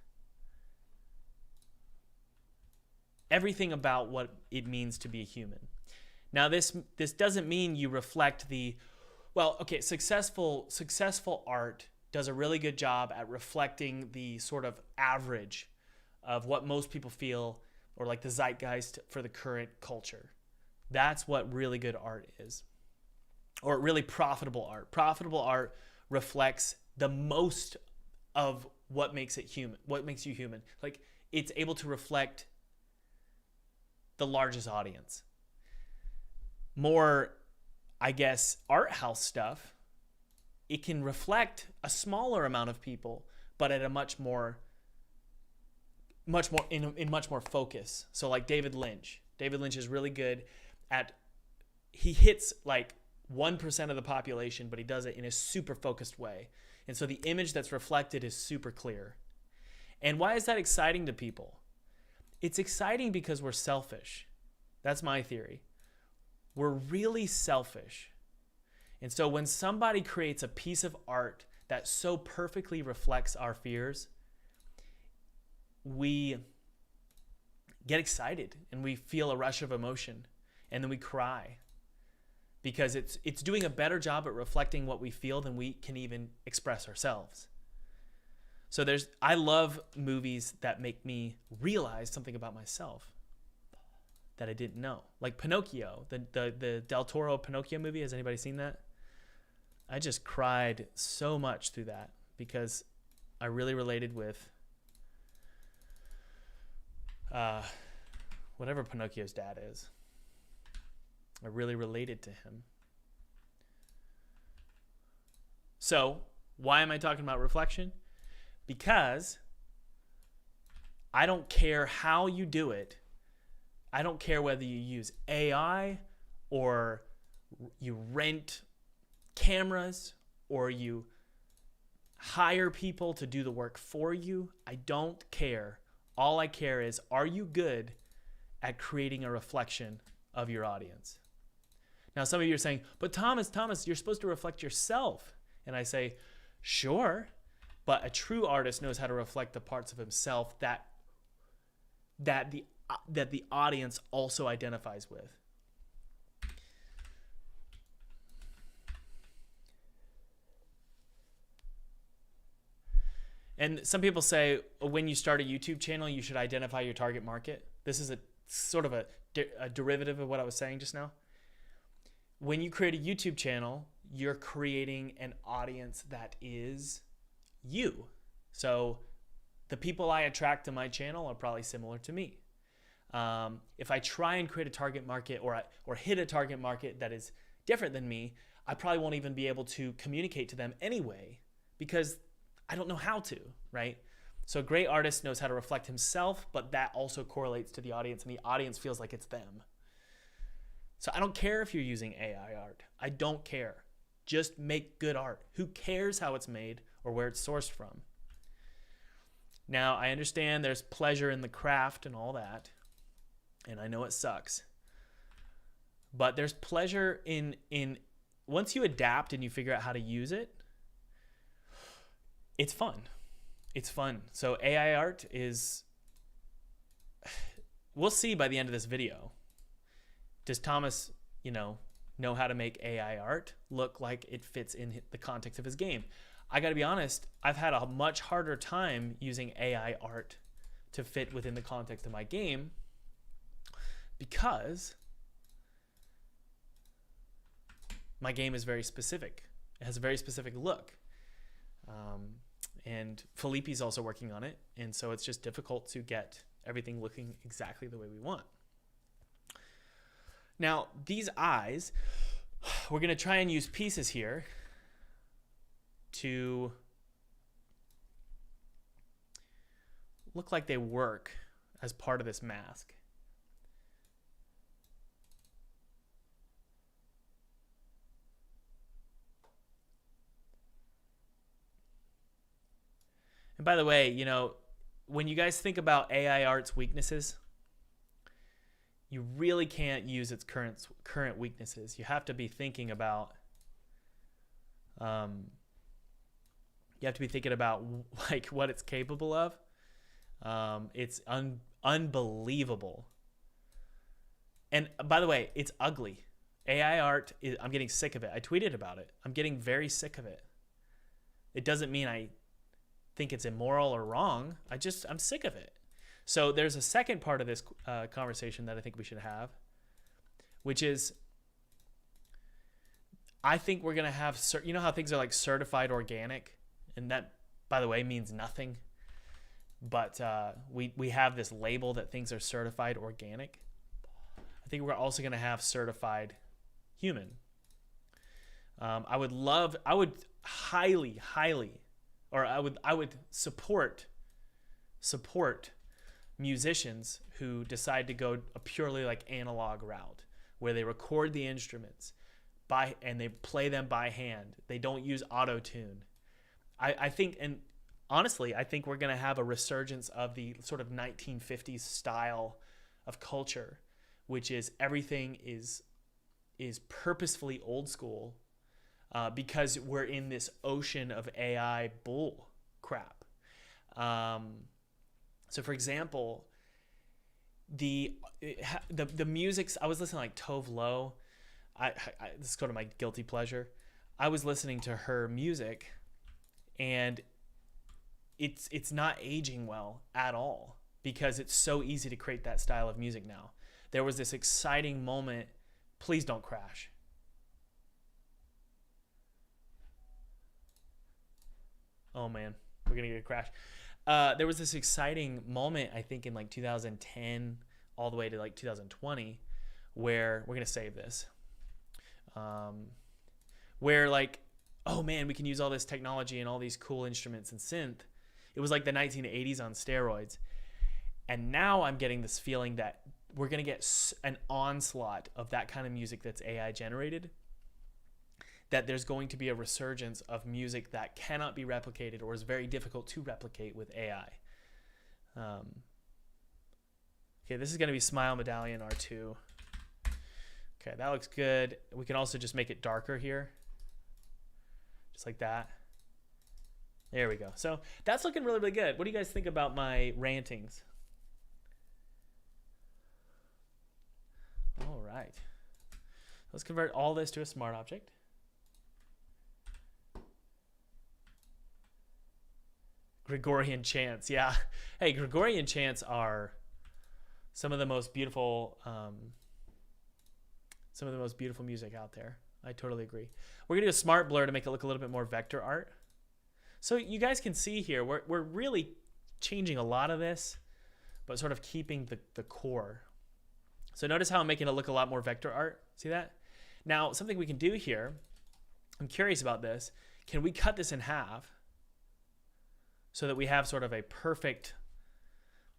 everything about what it means to be a human. Now, this doesn't mean you reflect the, well, okay, successful art does a really good job at reflecting the sort of average of what most people feel, or like the zeitgeist for the current culture. That's what really good art is. Or really profitable art. Profitable art reflects the most of what makes it human, what makes you human. Like, it's able to reflect the largest audience. More, I guess, art house stuff, it can reflect a smaller amount of people, but at a much more in much more focus. So like David Lynch is really good at, he hits like 1% of the population, but he does it in a super focused way. And so the image that's reflected is super clear. And why is that exciting to people? It's exciting because we're selfish. That's my theory. We're really selfish. And so when somebody creates a piece of art that so perfectly reflects our fears, we get excited and we feel a rush of emotion, and then we cry because it's doing a better job at reflecting what we feel than we can even express ourselves. So I love movies that make me realize something about myself that I didn't know. Like Pinocchio, the Del Toro Pinocchio movie. Has anybody seen that? I just cried so much through that because I really related with whatever Pinocchio's dad is. I really related to him. So, why am I talking about reflection? Because I don't care how you do it. I don't care whether you use AI or you rent cameras or you hire people to do the work for you. I don't care. All I care is, are you good at creating a reflection of your audience? Now, some of you are saying, but Thomas, you're supposed to reflect yourself. And I say, sure, but a true artist knows how to reflect the parts of himself that the audience also identifies with. And some people say when you start a YouTube channel, you should identify your target market. This is a sort of a derivative of what I was saying just now. When you create a YouTube channel, you're creating an audience that is you. So the people I attract to my channel are probably similar to me. If I try and create a target market or hit a target market that is different than me, I probably won't even be able to communicate to them anyway because I don't know how to, right? So a great artist knows how to reflect himself, but that also correlates to the audience, and the audience feels like it's them. So I don't care if you're using AI art. I don't care. Just make good art. Who cares how it's made or where it's sourced from? Now, I understand there's pleasure in the craft and all that, and I know it sucks. But there's pleasure in once you adapt and you figure out how to use it, it's fun. It's fun. So AI art is, we'll see by the end of this video. Does Thomas, know how to make AI art look like it fits in the context of his game? I got to be honest, I've had a much harder time using AI art to fit within the context of my game because my game is very specific. It has a very specific look. And Felipe's also working on it. And so it's just difficult to get everything looking exactly the way we want. Now, these eyes, we're going to try and use pieces here to look like they work as part of this mask. And by the way, when you guys think about AI art's weaknesses, you really can't use its current weaknesses. You have to be thinking about You have to be thinking about like what it's capable of. It's unbelievable. And by the way, it's ugly. AI art, I'm getting sick of it. I tweeted about it. I'm getting very sick of it. It doesn't mean I think it's immoral or wrong. I'm sick of it. So there's a second part of this conversation that I think we should have, which is I think we're going to have, you know how things are like certified organic? And that, by the way, means nothing. But we have this label that things are certified organic. I think we're also going to have certified human. I would highly, or I would support musicians who decide to go a purely like analog route, where they record the instruments and they play them by hand. They don't use auto-tune. I think, and honestly, I think we're going to have a resurgence of the sort of 1950s style of culture, which is everything is purposefully old school because we're in this ocean of AI bull crap. So, for example, the music, I was listening to like Tove Lo. This is kind of my guilty pleasure. I was listening to her music, and it's not aging well at all because it's so easy to create that style of music now. There was this exciting moment. Please don't crash. Oh man, we're gonna get a crash. There was this exciting moment, I think in like 2010 all the way to like 2020, where we're gonna save this. Where like, oh man, we can use all this technology and all these cool instruments and synth. It was like the 1980s on steroids. And now I'm getting this feeling that we're going to get an onslaught of that kind of music that's AI generated, that there's going to be a resurgence of music that cannot be replicated or is very difficult to replicate with AI. Okay, this is going to be Smile Medallion R2. Okay, that looks good. We can also just make it darker here. Just like that. There we go. So that's looking really, really good. What do you guys think about my rantings? All right. Let's convert all this to a smart object. Gregorian chants. Yeah. Hey, Gregorian chants are some of the most beautiful music out there. I totally agree. We're going to do a smart blur to make it look a little bit more vector art. So you guys can see here, we're really changing a lot of this, but sort of keeping the core. So notice how I'm making it look a lot more vector art. See that? Now, something we can do here, I'm curious about this. Can we cut this in half so that we have sort of a perfect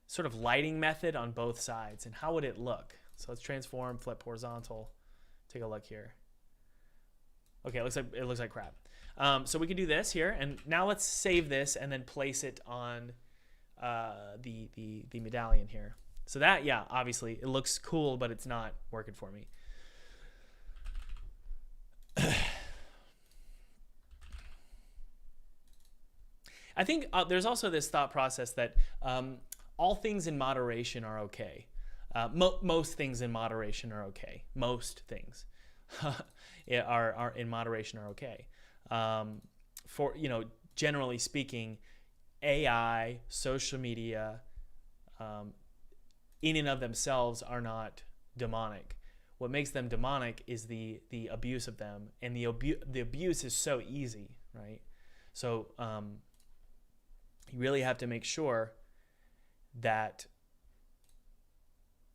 sort of lighting method on both sides? And how would it look? So let's transform, flip horizontal. Take a look here. Okay, it looks like crap. So we can do this here, and now let's save this and then place it on the medallion here. So that, yeah, obviously it looks cool, but it's not working for me. I think there's also this thought process that all things in moderation are okay. Most things in moderation are okay. Most things are in moderation are okay. For, generally speaking, AI, social media, in and of themselves are not demonic. What makes them demonic is the abuse of them, and the abuse is so easy, right? So you really have to make sure that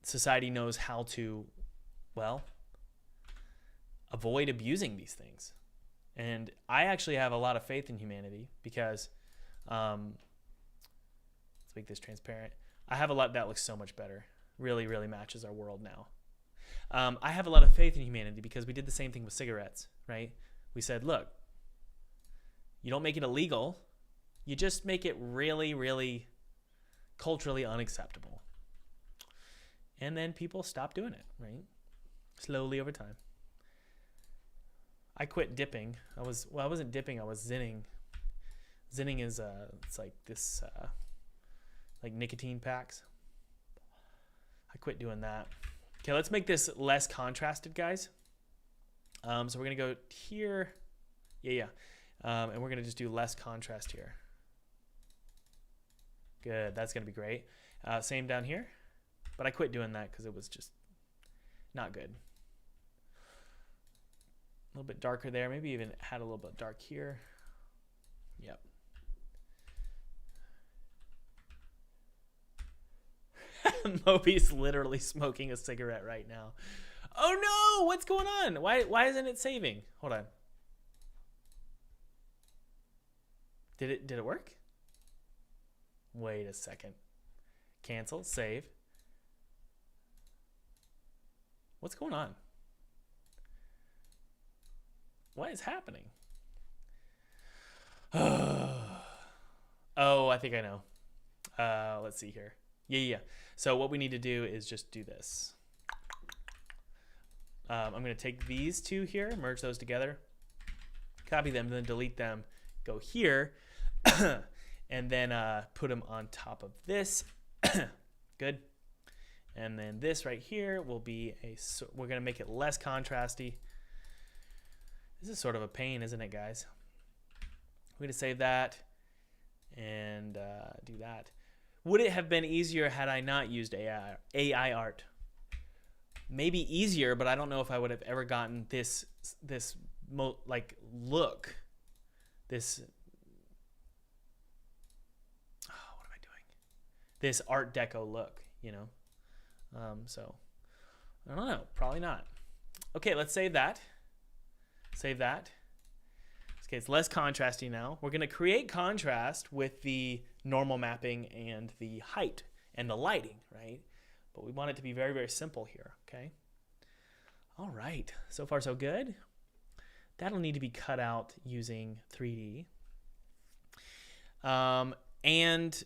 society knows how to, avoid abusing these things. And I actually have a lot of faith in humanity because, let's make this transparent. I have a lot that looks so much better. Really, really matches our world now. I have a lot of faith in humanity because we did the same thing with cigarettes, right? We said, look, you don't make it illegal. You just make it really, really culturally unacceptable. And then people stop doing it, right? Slowly over time. I quit dipping. I wasn't dipping, I was Zinning is it's like this like nicotine packs. I quit doing that. Okay, let's make this less contrasted, guys. So we're gonna go here. Yeah. And we're gonna just do less contrast here. Good, that's gonna be great. Same down here, but I quit doing that because it was just not good. A little bit darker there, maybe even had a little bit dark here. Yep. Moby's literally smoking a cigarette right now. Oh no, what's going on? Why isn't it saving? Hold on. Did it work? Wait a second. Cancel, save. What's going on? What is happening? Oh, I think I know. Let's see here. Yeah. So what we need to do is just do this. I'm going to take these two here, merge those together, copy them, then delete them, go here, and then put them on top of this. Good. And then this right here will be we're going to make it less contrasty. This is sort of a pain, isn't it, guys? We're going to save that and do that. Would it have been easier had I not used AI art? Maybe easier, but I don't know if I would have ever gotten this like look. This what am I doing? This Art Deco look, you know. So I don't know, probably not. Okay, let's save that. Save that. Okay, it's less contrasty now. We're going to create contrast with the normal mapping and the height and the lighting, right? But we want it to be very, very simple here, okay? All right, so far so good. That'll need to be cut out using 3D. And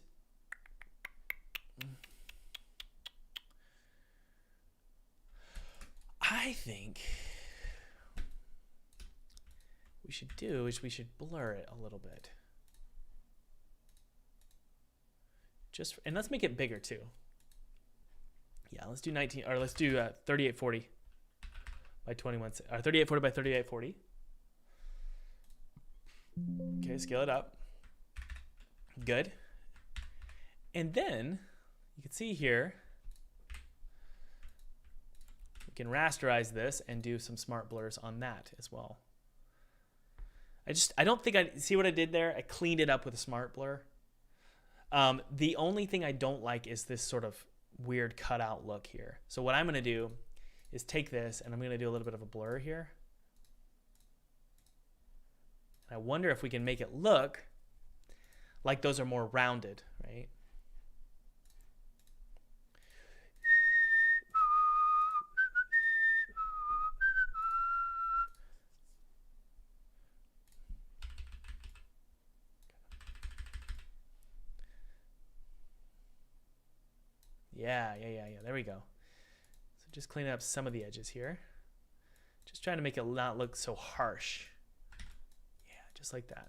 I think we should do is we should blur it a little bit. And let's make it bigger too. Yeah, let's do 3840 by 21, or 3840 by 3840. Okay, scale it up. Good. And then you can see here, we can rasterize this and do some smart blurs on that as well. I don't think see what I did there? I cleaned it up with a smart blur. The only thing I don't like is this sort of weird cutout look here. So what I'm going to do is take this and I'm going to do a little bit of a blur here. And I wonder if we can make it look like those are more rounded, right? Yeah. There we go. So just cleaning up some of the edges here. Just trying to make it not look so harsh. Yeah, just like that.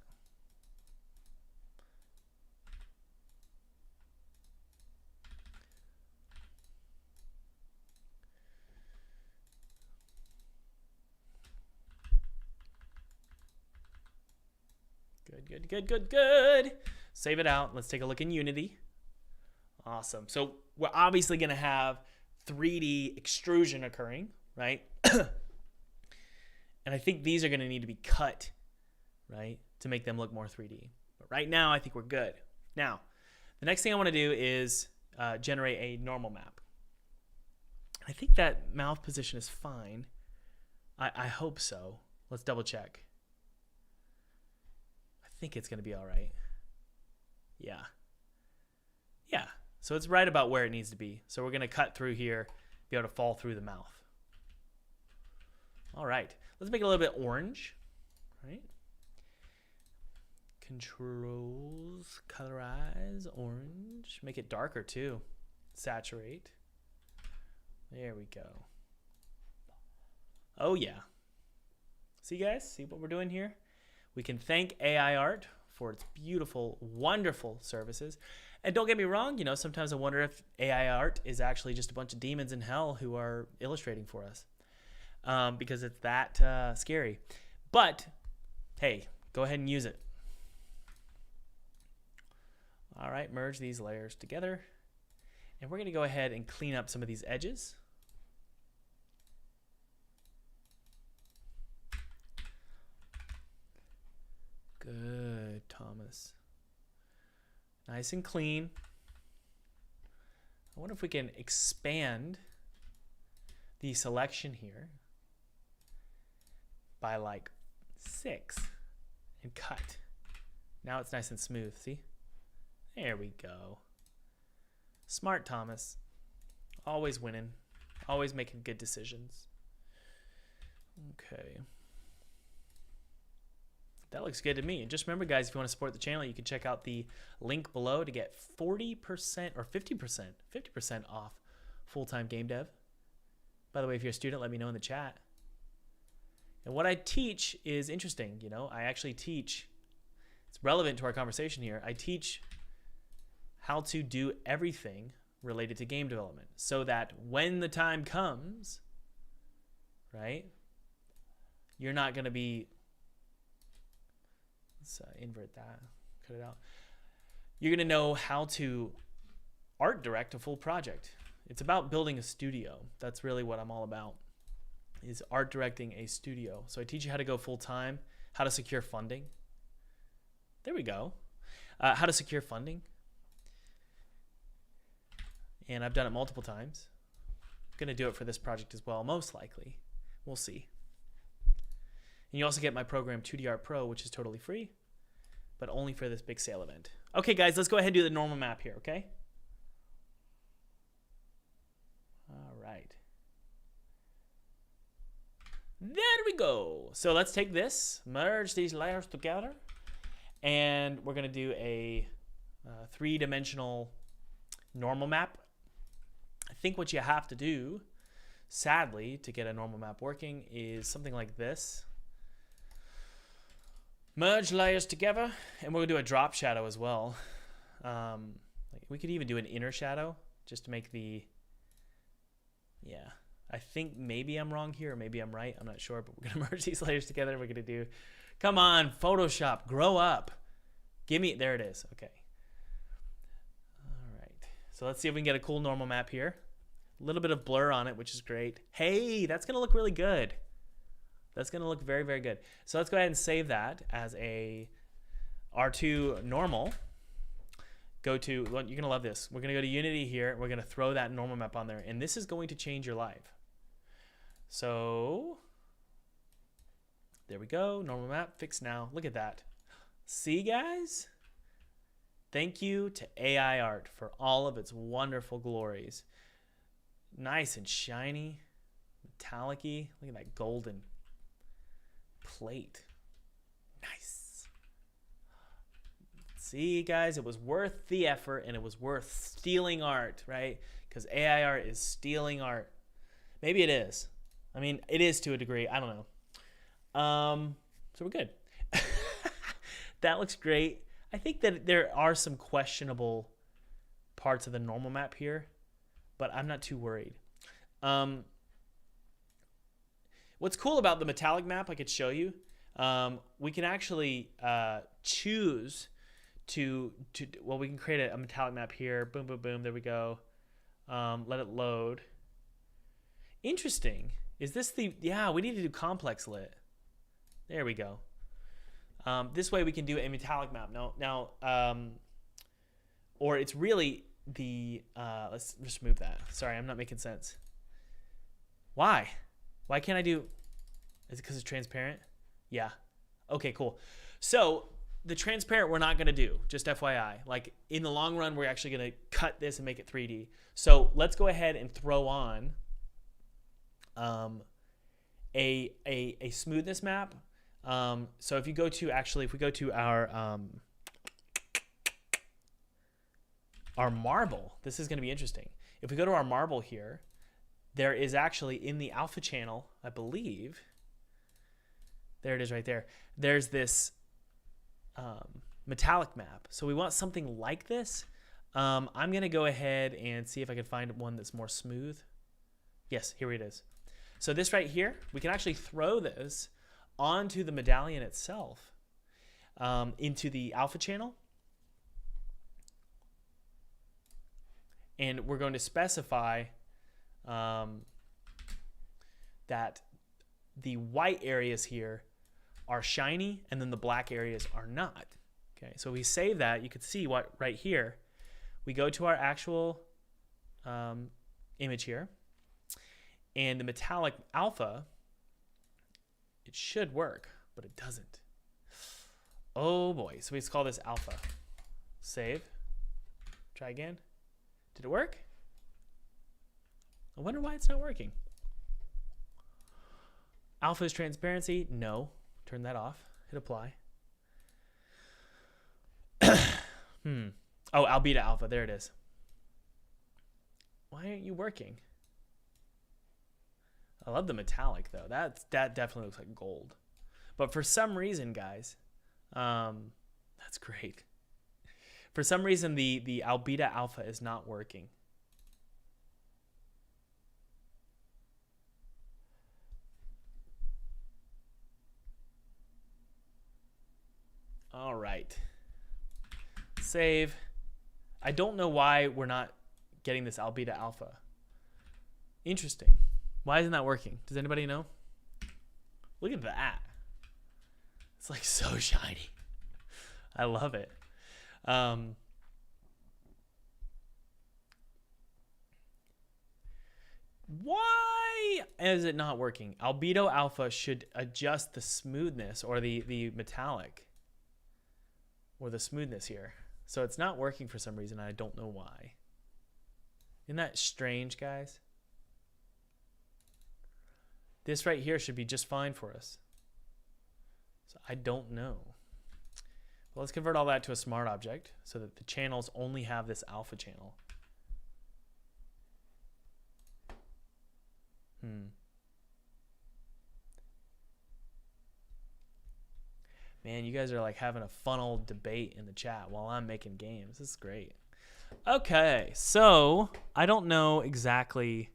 Good. Save it out. Let's take a look in Unity. Awesome. So we're obviously going to have 3D extrusion occurring, right? And I think these are going to need to be cut, right, to make them look more 3D. But right now, I think we're good. Now, the next thing I want to do is generate a normal map. I think that mouth position is fine. I hope so. Let's double check. I think it's going to be all right. Yeah. So it's right about where it needs to be. So we're going to cut through here, be able to fall through the mouth. All right. Let's make it a little bit orange, right? Controls, colorize, orange. Make it darker too. Saturate. There we go. Oh yeah. See guys? See what we're doing here? We can thank AI art for its beautiful, wonderful services. And don't get me wrong, you know, sometimes I wonder if AI art is actually just a bunch of demons in hell who are illustrating for us, because it's that scary. But hey, go ahead and use it. All right, merge these layers together. And we're going to go ahead and clean up some of these edges. Good, Thomas. Nice and clean. I wonder if we can expand the selection here by like 6 and cut. Now it's nice and smooth, see? There we go. Smart Thomas. Always winning. Always making good decisions. Okay. That looks good to me. And just remember, guys, if you want to support the channel, you can check out the link below to get 40% or 50% off full-time game dev. By the way, if you're a student, let me know in the chat. And what I teach is interesting. You know, I actually teach, it's relevant to our conversation here. I teach how to do everything related to game development so that when the time comes, right, you're not going to be, let's invert that, cut it out. You're going to know how to art direct a full project. It's about building a studio. That's really what I'm all about, is art directing a studio. So I teach you how to go full time, how to secure funding. There we go. How to secure funding. And I've done it multiple times. I'm going to do it for this project as well, most likely. We'll see. And you also get my program 2D Art Pro, which is totally free, but only for this big sale event. Okay, guys, let's go ahead and do the normal map here, okay? All right. There we go. So let's take this, merge these layers together, and we're going to do a 3-dimensional normal map. I think what you have to do, sadly, to get a normal map working is something like this. Merge layers together, and we'll do a drop shadow as well. We could even do an inner shadow just to make the, yeah. I think maybe I'm wrong here, or maybe I'm right. I'm not sure, but we're going to merge these layers together. We're going to do, come on, Photoshop, grow up. Give me, there it is. Okay. All right. So let's see if we can get a cool normal map here. A little bit of blur on it, which is great. Hey, that's going to look really good. That's going to look very, very good. So let's go ahead and save that as a R2 normal. Go to, you're going to love this. We're going to go to Unity here. We're going to throw that normal map on there. And this is going to change your life. So there we go. Normal map, fixed now. Look at that. See, guys? Thank you to AI art for all of its wonderful glories. Nice and shiny, metallic-y. Look at that golden plate. Nice. See, guys, it was worth the effort, and it was worth stealing art, right? Because AI art is stealing art. Maybe it is. I mean, it is to a degree. I don't know. So we're good. That looks great. I think that there are some questionable parts of the normal map here, but I'm not too worried. What's cool about the metallic map, I could show you, we can actually choose to well, we can create a metallic map here. Boom, boom, boom. There we go. Let it load. Interesting. Is this the, yeah, we need to do complex lit. There we go. This way we can do a metallic map. Now, or it's really the, let's just move that. Sorry, I'm not making sense. Why? Why can't I do, is it because it's transparent? Yeah. Okay, cool. So the transparent we're not going to do, just FYI. Like in the long run, we're actually going to cut this and make it 3D. So let's go ahead and throw on a smoothness map. So if you go to, actually, if we go to our marble, this is going to be interesting. If we go to our marble here, there is actually in the alpha channel, I believe, there it is right there. There's this metallic map. So we want something like this. I'm going to go ahead and see if I can find one that's more smooth. Yes, here it is. So this right here, we can actually throw this onto the medallion itself, into the alpha channel. And we're going to specify that the white areas here are shiny and then the black areas are not. Okay, so we save that. You can see what right here. We go to our actual image here, and the metallic alpha, it should work, but it doesn't. Oh boy, so let's call this alpha. Save. Try again. Did it work? I wonder why it's not working. Alpha is transparency. No. Turn that off. Hit apply. Oh, albedo alpha. There it is. Why aren't you working? I love the metallic though. That definitely looks like gold. But for some reason, guys, that's great. For some reason, the albedo alpha is not working. All right. Save. I don't know why we're not getting this albedo alpha. Interesting. Why isn't that working? Does anybody know? Look at that. It's like so shiny. I love it. Why is it not working? Albedo alpha should adjust the smoothness or the metallic or the smoothness here. So it's not working for some reason. I don't know why. Isn't that strange, guys? This right here should be just fine for us. So I don't know. Well, let's convert all that to a smart object so that the channels only have this alpha channel. Man, you guys are like having a fun old debate in the chat while I'm making games. This is great. Okay, so I don't know exactly.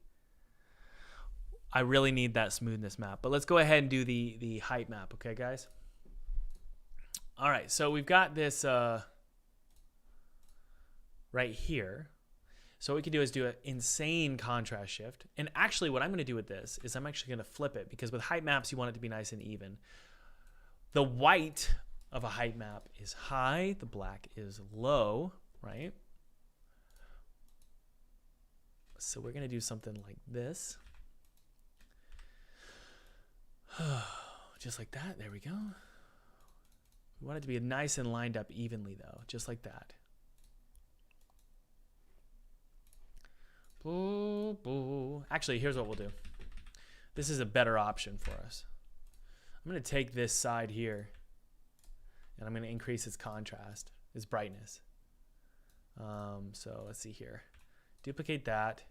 I really need that smoothness map, but let's go ahead and do the height map, okay, guys? All right, so we've got this right here. So what we can do is do an insane contrast shift. And actually what I'm going to do with this is I'm actually going to flip it, because with height maps, you want it to be nice and even. The white of a height map is high. The black is low, right? So we're going to do something like this. Just like that. There we go. We want it to be nice and lined up evenly, though. Just like that. Boo, boo. Actually, here's what we'll do. This is a better option for us. I'm going to take this side here, and I'm going to increase its contrast, its brightness. So let's see here. Duplicate that,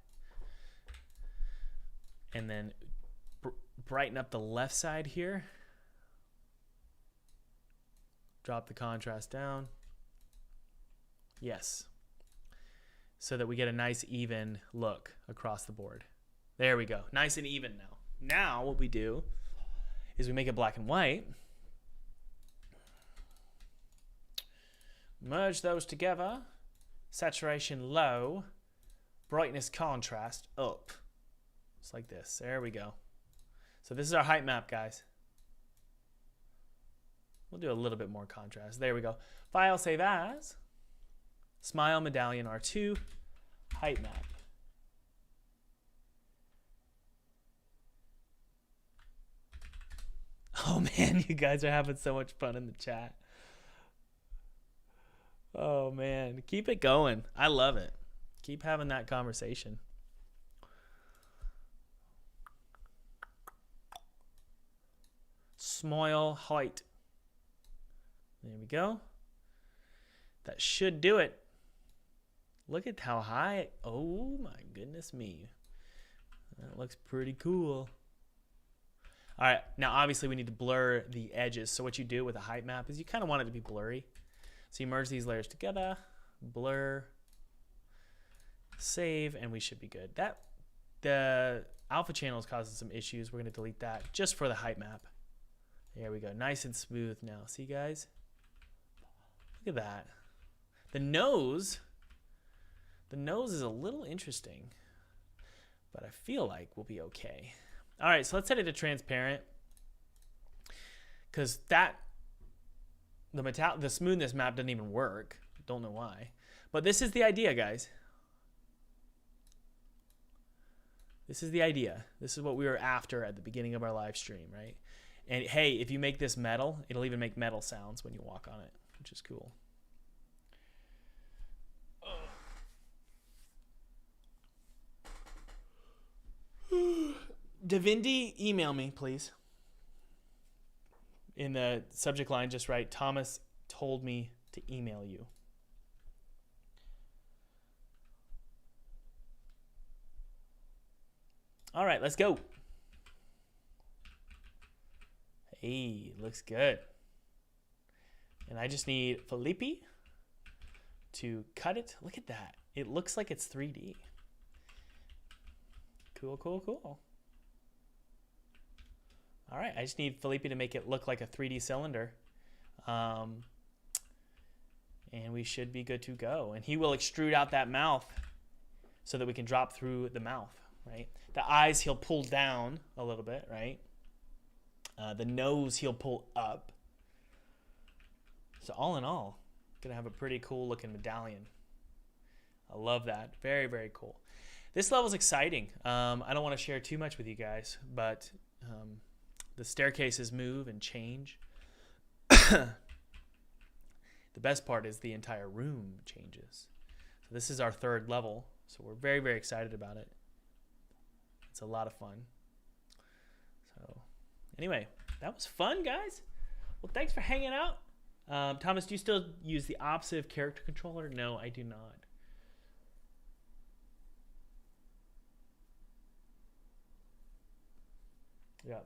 and then brighten up the left side here. Drop the contrast down. Yes. So that we get a nice even look across the board. There we go. Nice and even now. Now what we do is we make it black and white. Merge those together. Saturation low. Brightness contrast up. Just like this. There we go. So this is our height map, guys. We'll do a little bit more contrast. There we go. File, save as. Smile Medallion R2 height map. Oh man, you guys are having so much fun in the chat. Oh man, keep it going. I love it. Keep having that conversation. Smile height. There we go. That should do it. Look at how high. Oh my goodness me. That looks pretty cool. All right, now obviously we need to blur the edges. So what you do with a height map is you kind of want it to be blurry. So you merge these layers together, blur, save, and we should be good. The alpha channel is causing some issues. We're going to delete that just for the height map. There we go. Nice and smooth now. See, guys? Look at that. The nose is a little interesting, but I feel like we'll be okay. All right, so let's set it to transparent, because the smoothness map doesn't even work. Don't know why. But this is the idea, guys. This is the idea. This is what we were after at the beginning of our live stream, right? And hey, if you make this metal, it'll even make metal sounds when you walk on it, which is cool. Davindi, email me, please. In the subject line, just write, Thomas told me to email you. All right, let's go. Hey, looks good. And I just need Felipe to cut it. Look at that. It looks like it's 3D. Cool, cool, cool. All right, I just need Felipe to make it look like a 3D cylinder. And we should be good to go. And he will extrude out that mouth so that we can drop through the mouth, right? The eyes he'll pull down a little bit, right? The nose he'll pull up. So all in all, gonna have a pretty cool looking medallion. I love that. Very, very cool. This level's exciting. I don't want to share too much with you guys, but the staircases move and change. The best part is the entire room changes. So this is our 3rd level, so we're very, very excited about it. It's a lot of fun. So anyway, that was fun, guys. Well, thanks for hanging out. Thomas, do you still use the opposite character controller? No, I do not. Yeah.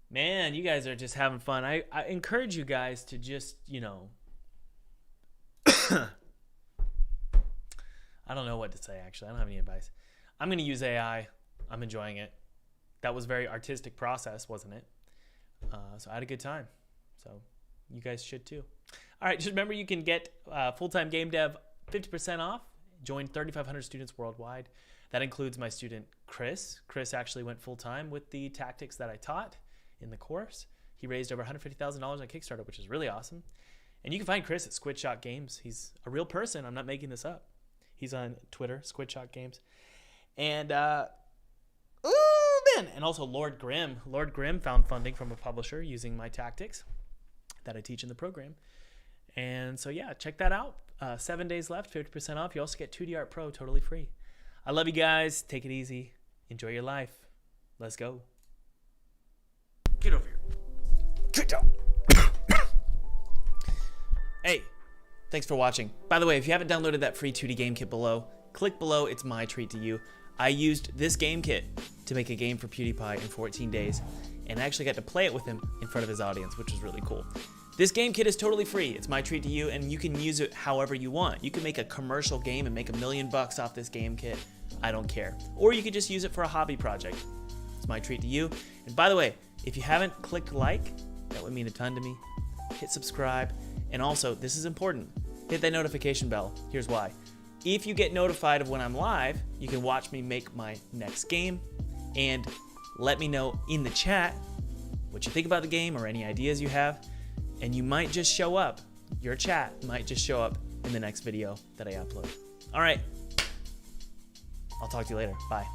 Man, you guys are just having fun. I encourage you guys to just, you know, I don't know what to say, actually. I don't have any advice. I'm going to use AI. I'm enjoying it. That was a very artistic process, wasn't it? So I had a good time. So you guys should too. All right, just remember you can get full-time game dev 50% off. Join 3,500 students worldwide. That includes my student, Chris. Chris actually went full-time with the tactics that I taught in the course. He raised over $150,000 on Kickstarter, which is really awesome. And you can find Chris at Squidshot Games. He's a real person. I'm not making this up. He's on Twitter, Squidshot Games. And, and also Lord Grimm. Lord Grimm found funding from a publisher using my tactics that I teach in the program. And so, yeah, check that out. 7 days left, 50% off. You also get 2D Art Pro totally free. I love you guys. Take it easy. Enjoy your life. Let's go. Get over here. Get down. Hey, thanks for watching. By the way, if you haven't downloaded that free 2D game kit below, click below. It's my treat to you. I used this game kit to make a game for PewDiePie in 14 days, and I actually got to play it with him in front of his audience, which was really cool. This game kit is totally free. It's my treat to you, and you can use it however you want. You can make a commercial game and make $1 million off this game kit. I don't care. Or you could just use it for a hobby project. It's my treat to you. And by the way, if you haven't clicked like, that would mean a ton to me. Hit subscribe. And also, this is important, hit that notification bell. Here's why. If you get notified of when I'm live, you can watch me make my next game and let me know in the chat what you think about the game or any ideas you have. And you might just show up. Your chat might just show up in the next video that I upload. All right. I'll talk to you later. Bye.